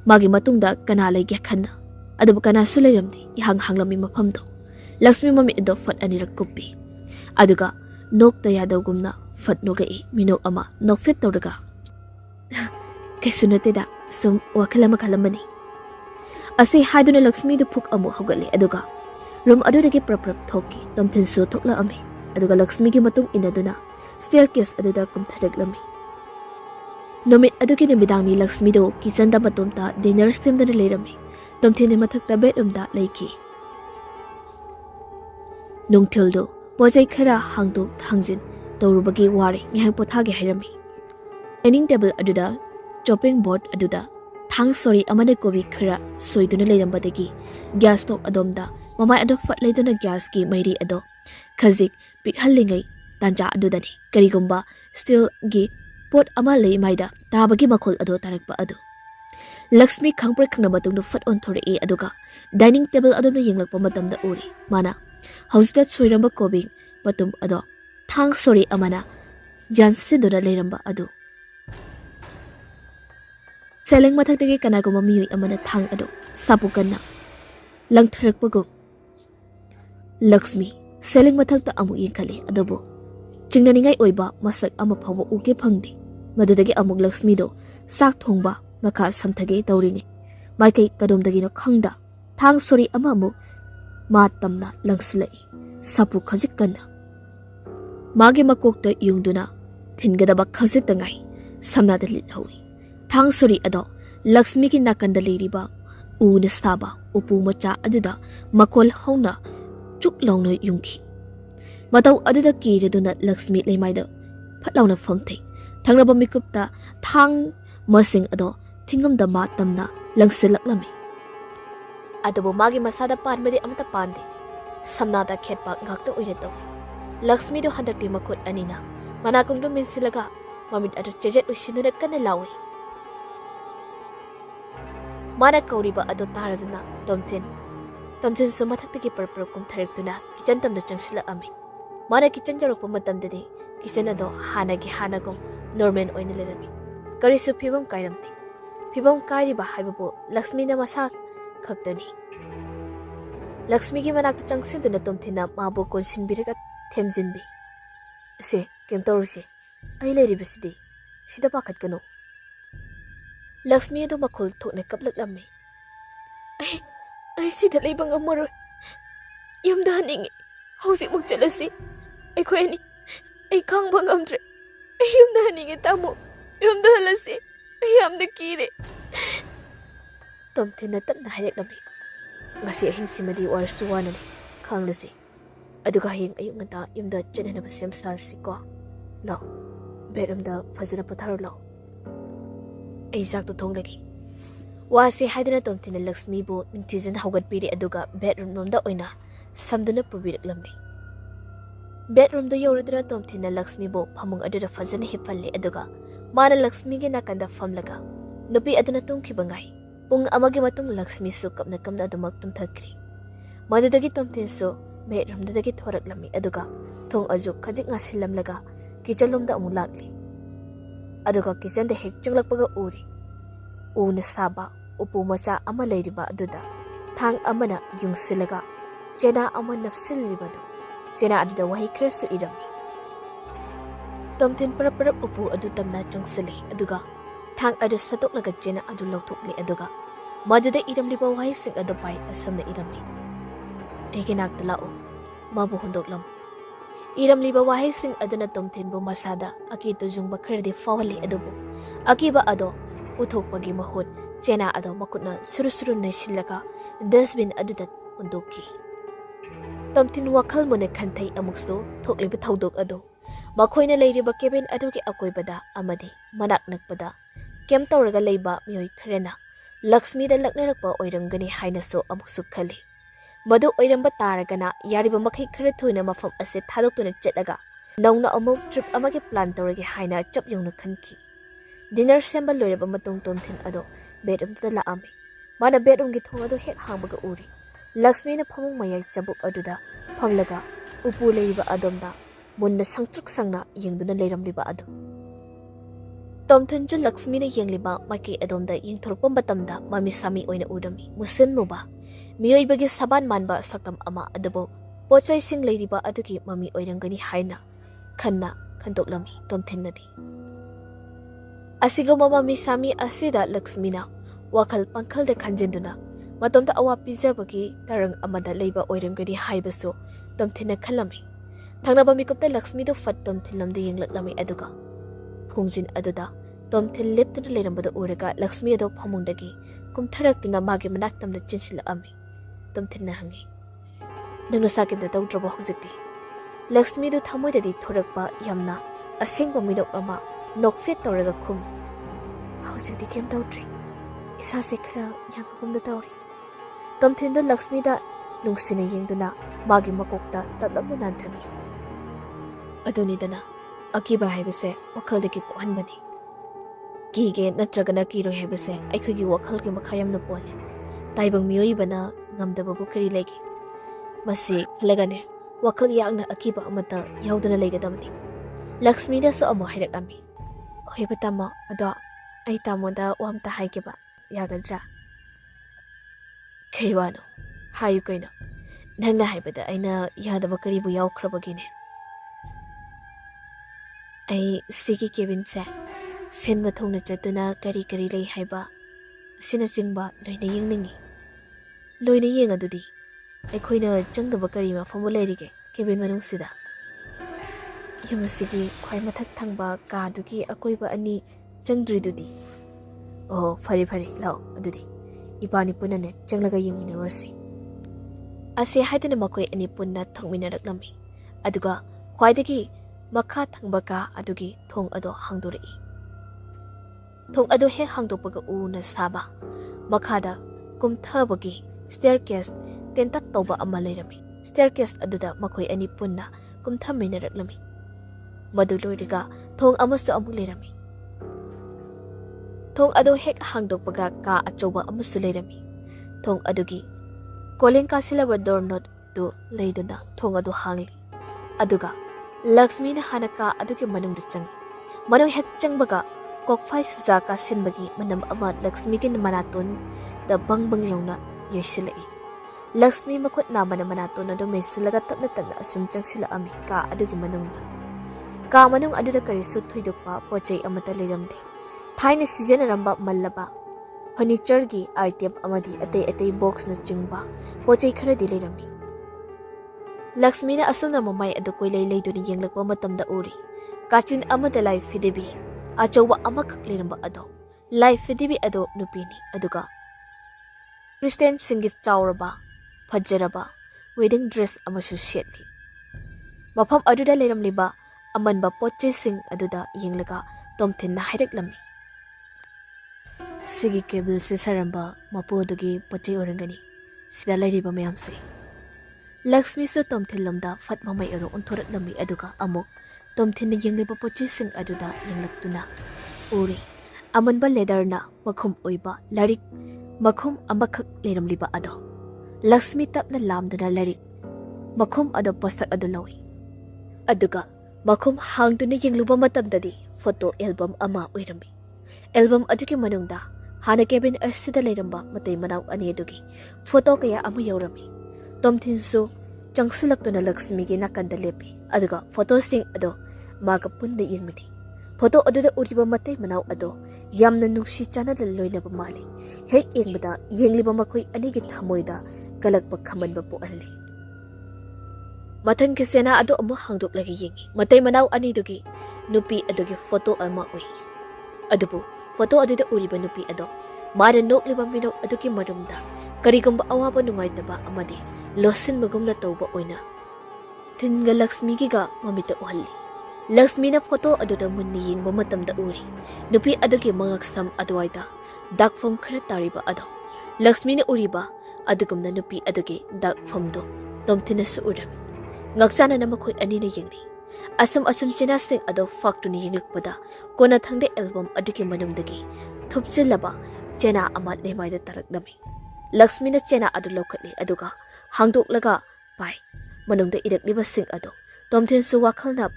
magi matungda kana lege khanna adubu kana sulayramni ihang hanglami mafamdo Lakshmi mami ido fat anirak kuppi aduga nokta yadawgumna fat nogai minok ama nokfet tawdaga kaisunateda sum wakalama kalamani asi haiduna Lakshmi du phuk amu hogali aduga room adudagi prap thoki tomthin su thokla ami aduga Lakshmi gi matung inaduna staircase aduda kumtharaglami. Nomit adugi namidangni Lakshmi do kitchen da matumta dinner stemdana leirami tomthin mathakta bedroom da leiki. Nungthildo pojai khara hangdok thangjin tawrubagi wari ngihang pothage hairami. Dining table aduda chopping board aduda thang sori amane kobi khara soiduna leirambadagi gas stove adomda mamai ado fat leiduna gas ki mairi ado khajik pikhallingai tanja adudani karigumba steel gi pot ama lei maida tabagi makhol ado tarakpa ado. Lakshmi khangpre khangna matungdu fat on thore e aduga dining table adomna yenglakpa matamda uri mana hausda soiramba kobi patum ado thang sori amana jansidura leiramba ado. Seleng mathakdagi kanaguma miyoi amana thang ado sapukanna langtharakpagum Lakshmi seleng mathakta amu yengkhali adobo chingnaningai oiba masak ama phawa uke phangdi madudagi amuk Lakshmi do sak thongba makha samthage tawringe maikai kadomdagi no khangda thang sori ama mu ma tamna langslai sapu khajik kanna magi makokta yungduna thingadaba khajik tangai samnada lithawi thang sori ado Lakshmi ki nakanda leiriba una saba upu macha aduda makol hauna chuk launa yungki mataw aduda kireduna Lakshmi leimaida phatlauna famthei thangnaba mikupta thang masing ado thingamda ma tamna langsilaklami adubu magi masada panbadi amta pande samnada khetpa ngakta oire tawi Lakshmi do handakti makut anina manakungdu minsilaga mamit adu chejet usinuna kana lawi. Mana kauriba adu taraduna Tomtin su mathak tagi parpar kumtharektuna kitchen tamda changsila ami. Mana kitchen jarokpa matamdani kitchen ado hanagum normal oina lerami. Karisu phibam kairamni. Phibam kairiba haibabu Lakshmi na masa khaktani. Lakshmi gi manakta changsiduna tomthina mabu konsinbiraga themjinbi. Se kemtoruse ai leribasidi sida pakhatkanu. Lakshmi ado makhol thokne kaplaklammi. Ai sida leiba ngamaro. Yumda haningi. Hauzik muk chalasi. Ai khoini. Ai khangba ngamdre. Ai yumda haningi tamo. Yumda halasi. Ai yamda kire. Tomthina tapna hayaklami. Ngasi ahing simadi warsu wanani. Khanglasi. Aduga hayeng ayuk ngata yumda chenanaba sem sarsi ko. Law. Bedroomda fazana patharo law. Ai zakto thonglagi. Wasi haidana tomthina Lakshmi bu nintizan haugatpiri aduga bedroom lomda oina samduna pubiraklammi. Bedroom do yauradana tomthina Lakshmi bu phamung aduda fazana hipalle aduga mana Lakshmi gi nakanda famlaga nupi aduna tungkhiba ngai. Pung amagi matung Lakshmi su kapna adumak tumthakri. Madudagi tomthin su bedroom dagi thoraklammi aduga thong ajuk khajik ngasillamlaga kitchen lomda amu lakli. Aduga kitchen de hek chunglakpaga uri. Una saba upu macha ama leiriba aduda thang amana yungsilaga chena ama nafsillibadu chena aduda wahi khirsu irami. Tomtin parap upu adu tamna changsili aduga thang adu satoklaga chena adu lauthokli aduga majuda iramliba wahi sing adu pai asamna irami. Eginak talao mabu hundoklam. Iramliba wahi sing aduna tomtin bu masada akito jungba khardi fawli adubu akiba ado uthokpagi mahut chena ado makutna surusuru naisilaga dustbin aduda hundoki. Tomtin wakhal mone khanthai amuksu thokliba thaudok ado makhoina leiriba cabin adugi akoibada amadi manak nakpada kem tawraga leiba mioi khrena Lakshmi da laknarakpa oiramgani haina so amuksu khali. Madu oiramba taragana yariba makhai khara thuina mafam ase thadoktuna chetlaga nauna amuk trip amagi plan tawragi haina chap yongna khanki. Dinner sembal loiraba matung tomthin ado bedroom da laami. Mana bedroom gi thong ado hek hangbaga uri. Lakshmi na phamung mayai chabuk aduda phamlaga upu leiba adomda munna sangtruk sangna yengduna leiramliba adu. Tomthin ju Lakshmi na yengliba maki adomda yengthorpa matamda mami sami oina udami musin muba miyoibagi saban manba saktam ama adubo pochai sing leiriba adugi mami oirangani haina khanna khantoklami tomthinnadi. Asigo mama misami asida Lakshmi na wakal pankal de khanjenduna matomta awa pizabagi tarang amada leiba oirangani haibaso tomthina khalami. Thangnaba mikopta Lakshmi do fat tomthinlamde yenglaklami aduga khungjin aduda tomthin leptuna leirambada uraga Lakshmi do phamungdagi kumtharaktuna magi manaktamda chinsilami. Tomthinna hangi nangna sakimda tawdraba hojikti Lakshmi do thamoidadi thorakpa yamna asingba minok ama nokfet tawraga khum hojikti kem tawdri isa se khara yangkumda tawri. Tomthin do Lakshmi da nungsina yengduna magi makokta tatlapna nanthami adunidana akiba haibase wakaldagi kohanbani kige natragana kiro haibase aikhogi wakhalgi makhayamna pole taibang miyoibana ngamdababu kari legi masi khalagane wakhal yakna akiba amata yaudana leigadamni. Lakshmi da so amo hairakami hoiba tama ado ai tamoda wamta haigiba yagadra kaiwano hayu kaino nangna haibada aina yadaba karibu yaukhrabagine. Ai sigi cabin se senba thongna chatuna kari lei haiba sina chingba loina yengningi loina yenga dudi aikhoina changdaba kari ma famu leirige cabin manung sida yamsigi khwai mathak thangba ka dugi akoiba ani changdri dudi. Oh fari law adudi ipani punane changlaga yengmina rose ase haidana makoi ani punna thongminaraklammi aduga khwaidagi makha thangbaka adugi thong ado hangdori. Thong ado he hangdopaga una saba makhada kumthabagi staircase tentak toba ama leirami. Staircase aduda makoi ani punna kumthaminaraklami. Madu loiriga thong amasu amuk leirami. Thong ado hek hangdokpaga ka achoba amasu leirami. Thong adugi calling ka silaba doorknob tu leiduna thong adu hangli. Aduga Lakshmi na hanaka adugi manungda chang. Manung hek changbaga kokphai suja ka sinbagi manam ama Lakshmi ki manaton da bangbang yongna yoisilai. Lakshmi makut na manaton ado mesilaga tapna tapna asum changsila ami ka adugi manungda. Ka manung aduda karisu thoidokpa pochai amata leiramde. Thaina sijanaramba mallaba furniture gi item amadi atei box na chingba pochai khara di leirami. Lakshmi na asumna mamai adu koilai leiduni yenglakpa matamda uri. Kachin amada life fidebi achauba amakak leiramba ado. Life fidebi ado nupini aduga Christian singit chauraba fajaraba wedding dress amasu shetli. Mafam aduda leiramliba amanba pochai sing aduda yenglaga tomthin na haireklami. Sigi cable se saramba mapu adugi pochai orangani sida lairiba mayam se. Lakshmi so tomthin lamda fat mamai aro onthoraklami aduga amuk tomthin na yengliba pochai sing aduda yenglaktuna uri amanba leather na makhum oiba larik makhum amakak leiramliba ado. Lakshmi tapna lamduna larik makhum ado postak ado lawi. Aduga makhum hangduna yengluba matamdadi photo album ama oirami. Album adugi manungda hana cabin asida leiramba matay manaw ani adugi photo kaya amu yaurami. Tomthin so changsilaktuna Lakshmi gi nakanda lepi aduga photo sing ado maga punda yengmini. Photo aduda uriba matay manaw ado yamna nungsi chana loinaba mali. Hek yengbada yengliba makoi anigi thamoida galakpa khamanba pualli. Mathang kisena ado amu hangdok lagi yengi. Matay manaw ani dugi nupi adugi photo ama ui. Adubu photo aduda uriba nupi ado mara nokliba minok adugi marumda karigumba awaba nungaitaba amadi losin magumla tawba oina tinga Lakshmi gi ga mamita uhalli. Lakshmi na photo aduda munni yengba matamda uri nupi adugi mangaksam adwaida dakfam khara tariba ado. Lakshmi na uriba adugumna nupi adugi dakfamdo tomthina su urami. Ngakchana na makhoi ani na yengni. Asam china sing ado faktuni yenglakpada kona thangde album adugi manungdagi thupchilaba chena amat lemaida taraklami. Lakshmi na chena adu lokhatli aduga hangdoklaga pai manungda irakliba sing ado tomthin su wakhalna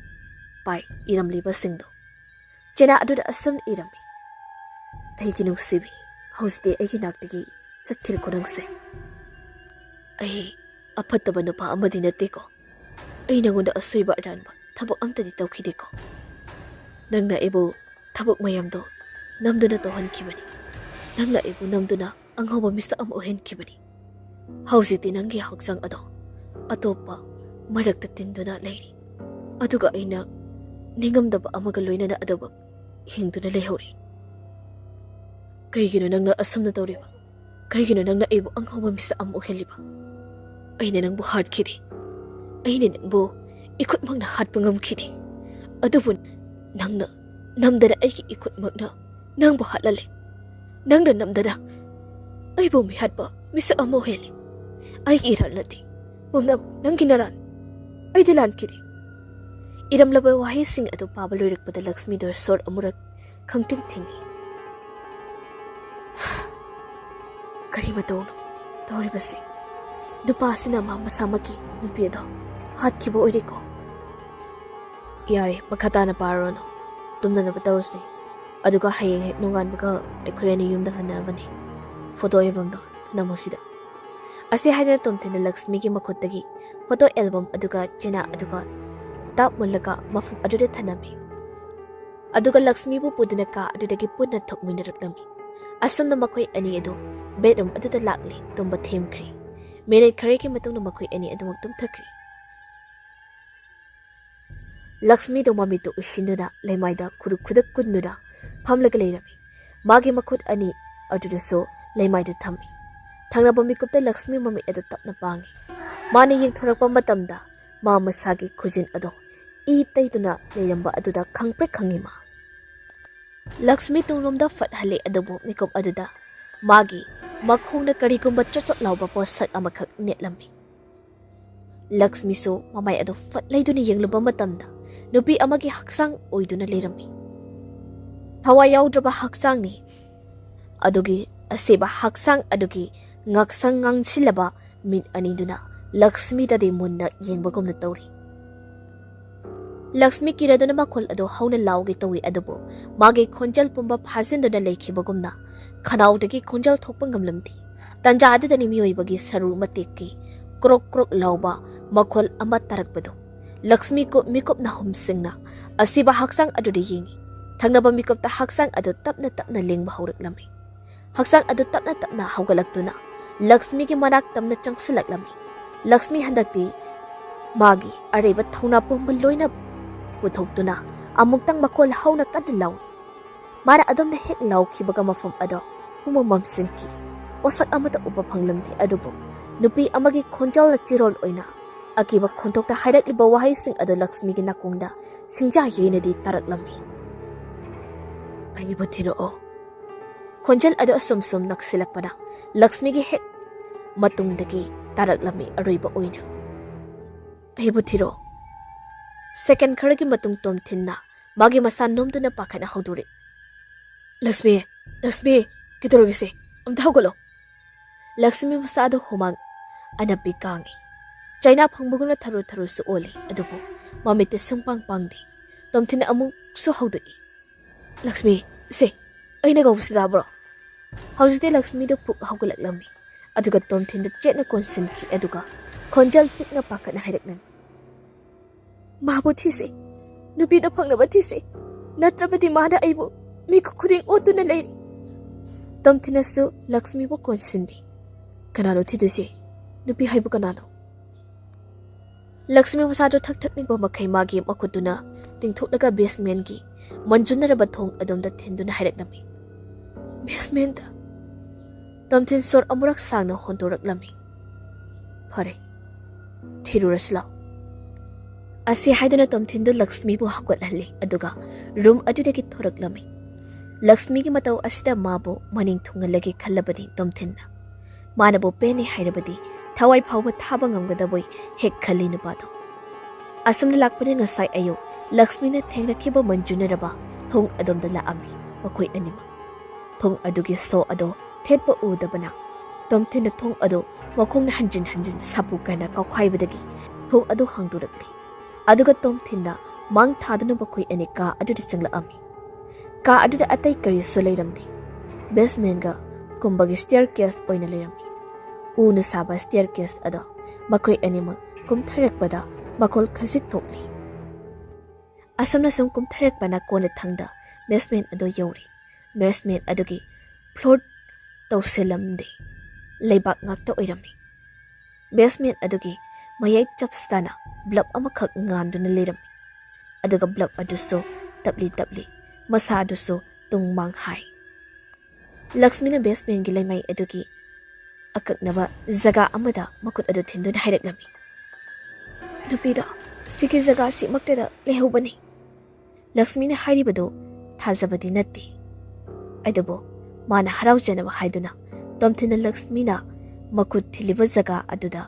pai iramliba singdo. Chena aduda asam irami. Aigi nungsibi hauste aigi naktigi chatkir konangse. Ai apattaba nupa amadi nateko. Ai nangonda asoiba ranba thabuk amtadi tawkhideko. Nangna ibu thabuk mayamdo namduna tawhankibani. Nangna ibu namduna anghoba mista am ohenkibani. Hausiti nangi haksang ado atopa marakta tinduna leiri. Aduga aina ningamdaba amaga loinana adoba hingduna leihori. Kaigino nangna asumna tawriba. Kaigino nangna ibu anghoba mista am oheliba. Aina nangbu hardkidi. Aina nangbu ikutmakna hatpangamkidi. Adubun nangna namdana aiki ikutmakna nangbu hatlale. Nangna namdana aibu mihatpa misa amo heli. Aiki iralnati. Mumna nanginaran. Ay dilan kidi. Iramlaba wahi sing ado pabaloirak pada Lakshmi dor sor amurak kangting tingi. Karima tawno. Tawri basi. Nupa sinama masamaki nupi ado. Hat kibo oiriko. Yari makata na paro no. Tumna na batawsi. Aduga hayeng hek nungan baka ekoyani yumda hanabani. Photo album do namosida. Asti haina tomthina Lakshmi gi makhotagi photo album aduga chena aduga tap mullaka mafum adude thanami. Aduga Lakshmi bu puduna ka adudagi punna thokminaraknami. Asumna makhoi ani adu bedroom aduda lakli tumba themkri. Mere khare ki matungna makhoi ani adu maktum thakri. Lakshmi do mami to ushinuna lemaida kudak kunnuda phamlaga leirami. Magi makhut ani aduda so lemaida thami. Thangnaba mikupta Lakshmi mami adu tapna pangi. Mani yengthorakpa matamda ma masagi khujin ado I taiduna leiramba aduda khangpre khangima. Lakshmi tunglomda fathale adubu mikup aduda magi makhongna karigumba chochot lauba posak amakhak netlami. Lakshmi so mamay adu fatlaiduni yengluba matamda nupi amagi haksang oiduna lerami. Thawai yaudraba haksangni adugi aseba haksang adugi ngaksang ngangsilaba min aniduna Lakshmi dadi munna yengbagumna tawri. Lakshmi kiraduna makhol ado hauna laugi tawi adubo magi khonjal pumba phasinduna leikhibagumna khanaudagi khonjal thokpa ngamlamti. Tanja adudani miyoibagi saru matekki krok krok lauba makhol ama tarakpadu. Lakshmi ko mikop na humsingna asiba haksang adudi yengi. Thangnaba mikop ta haksang adu tapna tapna lengba hauruklami. Haksang adu tapna tapna haugalagtuna Lakshmi ki manak tamna changsilaklami. Lakshmi handakti magi areba thona pomba loina puthoktuna amuktang makhol hauna kan law. Mara adamna hek law khibaga mafam ado puma mamsinki. Osak amata upa phanglamdi adubo nupi amagi khonjal na chirol oina akiba khontokta hairakliba wahai sing ado Lakshmi gi nakungda singja yenedi taraklami. Ayibo thiro khonjal ado asumsum naksilakpada Lakshmi gi hek matungdagi taraklami aroiba oina. Ayibo thiro second kharagi matung tom thinna magi masa nomduna pakhana hauduri. Lakshmi kitorogise amta hogolo. Lakshmi masado humang anapi kangi. China phangbuguna tharu tharu su oli adubu mamite sungpang pangdi. Tom thinna amung su haudui. Lakshmi se aina gawsida bro. Haujite Lakshmi do puk haugalaklammi. Aduga tom thinda chetna konsinki aduga khonjal pikna pakhana hairaknan. Mabu thise nupi da phangnaba thise natrabati mada aibu miku khuding otuna leiri. Tom thinna su Lakshmi bo konsinbi. Kanano thiduse nupi haibu kanano. Lakshmi masado thak thak ningba makai magi makuduna tingthoklaga basement gi manjunaraba thong adomda thinduna hairaknami. Basement da Tom thin sor amurak sangna hontoraklami. Phare thirurasla asi haiduna tom thin do Lakshmi bu hakwalhalli aduga room adudagi thoraklami. Lakshmi gi matau asida mabo maning thungalagi khallabani tom thinna manabo peni hairabadi thawai phawba thaba ngamgadaboi hek khali nupado. Asumna lakpani ngasai ayo Lakshmi na thengrakhiba manjunaraba thong adomda laami makoi anima. Thong adugi so ado thetpa udabana tom thinna thong ado makhong na hanjin sapu kana kaukhaibadagi thong ado hangdurakli. Aduga tom thinna mang thadana makoi ani ka aduda changlaami. Ka aduda atai kari solairamdi. Basement ga kumbagi staircase oina lerami. Una saba staircase ado makoi anima kumtharakpada makol khajik thokli. Asomna sum kumtharakpana kona thangda basement ado yori. Basement adugi floor tawselamde leibak ngakta oirami. Basement adugi mayai chapstana blab amakhak nganduna lerami. Aduga blab aduso tabli masa aduso tungmang hai. Lakshmi na basement gi laimai adugi akaknaba zaga amada makut adu thinduna hairaklami. Nupida siki zaga si maktada lehubani. Lakshmi na hairibadu thajabadi natte. Adubo mana haraujanaba haiduna tom thinna Lakshmi na makut thiliba zaga aduda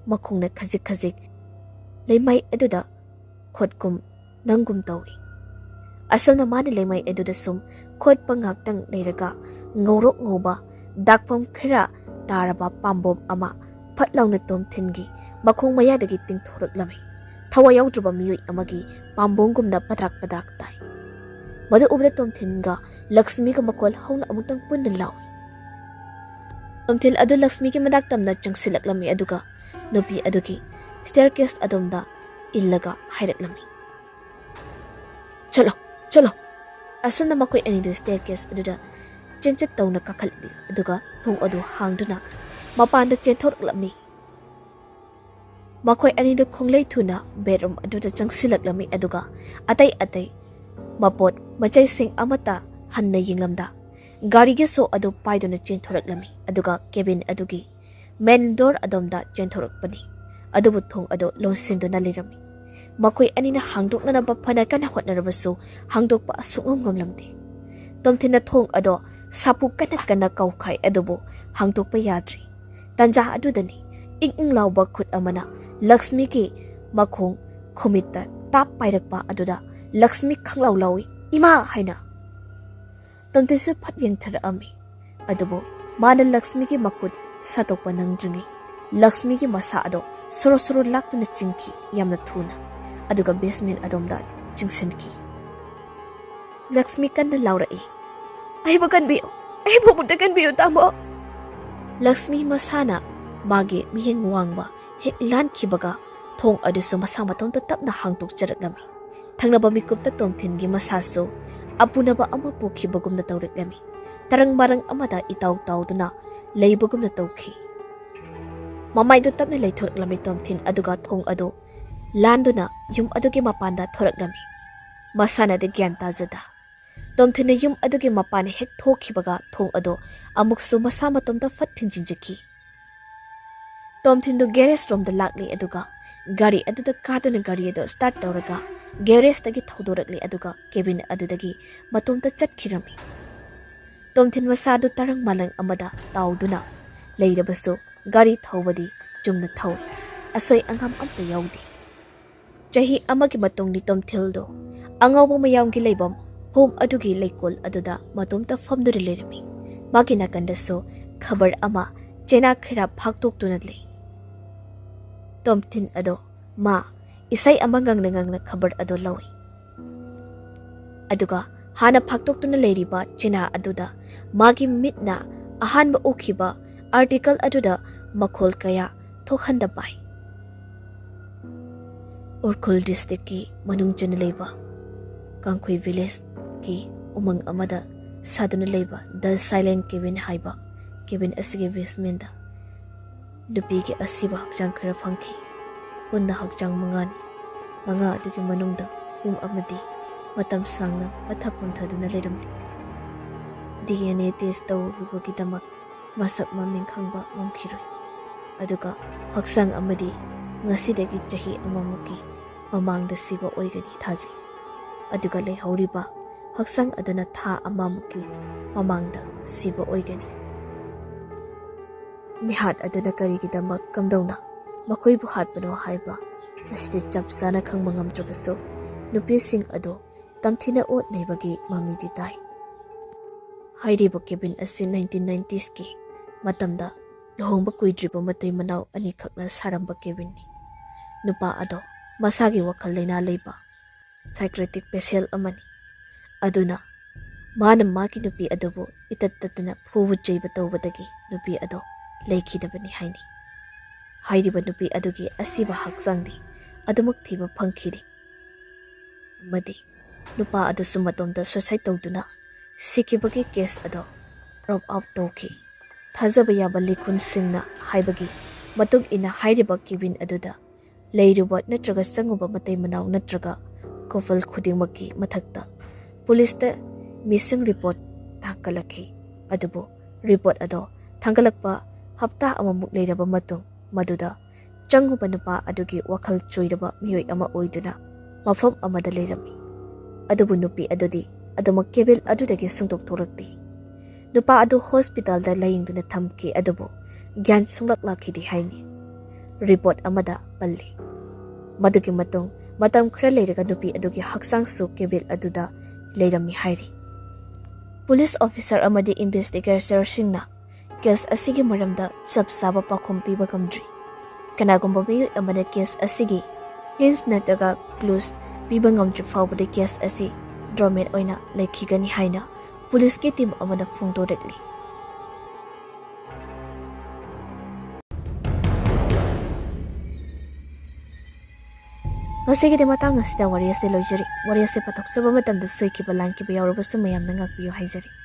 makhongna khajik leimai aduda khotkum nangum tawi. Asalna mana leimai aduda sum khotpa ngaktang leiraga ngorok ngoba dakpam khira taraba pambom ama phatlauna tom thingi makhong mayadagi tingthoraklami. Thawai yaudruba miyoi amagi pambongumna padrak tai. Madu ubda tom thinga Lakshmi ka makol hauna amutang punna lawi. Tom thin adu Lakshmi ki madak tamna changsilaklami aduga nupi adugi staircase adomda illaga hairaklami. Chalo asana makoi ani do staircase aduda chenchet tawna kakhaldi aduga thong adu hangduna mapanda chenthorklami. Makoi ani do khonglei thuna bedroom aduda changsilaklami aduga atai mapot machai sing amata hanna yinglamda gari ge so adu paiduna chenthораклami aduga cabin adugi main door adomda chenthorapani adubu thong adu lonsinduna lirami. Makoi anina hangdokna na bapana kana hotnarabasu hangdokpa asungom ngamlamdi. Tomthina thong ado sapu kana kaukhai adubu hangdokpa yadri. Tanja adudani ing lauba khut amana Lakshmi ki makhong khumita tap pairakpa aduda Lakshmi khanglau lawi ima haina Tomtinsu phat yengthara adubo mana Lakshmi ki makut satokpa nangdringi Lakshmi ki masa ado soro soro laktuna chingki yamna thuna aduga basement adomda chingsinki Lakshmi kanna laurai aibo kanbiyo aibo mutta kanbiyo tamo Lakshmi masana mage miheng wangba hek lan kibaga thong aduso masa matonta tapna hangtok charaklami thangnaba mikupta tomthingi masaso apunaba ama pokibagumna tawreklami tarang marang amada itaw tawduna leibagumna tawki mamaido tapna leithorklami tomthin aduga thong ado landuna yum adugi mapanda thoraklami masana de gyan tajada tomthina yum adugi mapan hek thokhibaga thong ado amuksu masa matomda fat thinjinjaki tomthindu garage rom da lakli aduga gari aduda kaduna gari ado start tawraga garage tagi thodorakli aduga cabin adudagi matomda chatkirami tomthin masadu tarang malang amada tawduna leirabasu gari thawbadi chumna thawi asoi angam amta yaudi chahi amagi matongni tomthildo angawba mayamgi leibam home adugi leikol aduda matomta famduri lerami magi nakandaso khabar ama chena khira phaktok tunadle tomthin ado ma isai amangang nangangna khabar ado lawi aduga hana phaktok tuna leriba chena aduda magi mitna ahanba ukhiba article aduda makhol kaya thokhanda pai Urkhul district ki manung chana leba Kangkhui village ki umang amada saduna leba the silent cabin haiba cabin asige basement da dupi ki asiba hakjang khara phangki punna hakjang manga adugi manungda amadi matam sangna pathapun thaduna leramni DNA test tawbagi damak masak maming khangba ngomkhiroi aduga haksang amadi ngasidagi chahi amamuki mamangda siba oigani thajei aduga leihoriba haksang aduna tha amamuki mamangda siba oigani mihat aduna karigi damak kamdona makoibu hatpano haiba aside chapsana khangba ngamtrabaso nupising ado tamthina ot nebagi mamidi tai hairiba cabin asi 1990s ki matamda lohongba kuidriba matai manau ani khakna saramba cabin ni nupa ado masagi wakal leina leiba psychiatric patient amani aduna mana maki nupi adobo itattatna phubu jeiba tawbadagi nupi ado leikhidabani haini hairiba nupi adugi asiba haksangdi adumuk thiba phangkhiri madi nupa adu sumatomda suicide tawduna sikibagi case ado drop out tawki thajaba yaba likhun singna haibagi matung ina hairiba kibin aduda leiruba natraga sanguba matai manau natraga kofal khudingmaki mathakta police ta missing report thangkalakhi adubo report ado thangkalakpa hapta amamuk leiraba matung maduda changuba nupa adugi wakhal choiraba miyoi ama oiduna mafam amada leirami adubu nupi adudi aduma kebil adudagi sungtok thorakti nupa adu hospital da layingduna thamki adubo gyan sunglak lakhidi haini report amada palli madugi matung matam khra leiraga nupi adugi haksang su kebil aduda leirami hairi police officer amadi investigator singna case asigi maramda sabsaba pakhom piba gamdri kanagumba bi amada case asigi hints nataga clues piba ngamdri fawbadi case asi dromet oina lekhigani haina police ki team amada phungdorekli Masih kita matang ngasih wari ase loijari wari ase patok coba matam da soikiba langkiba yaurabasu mayamna ngakbiyo haijari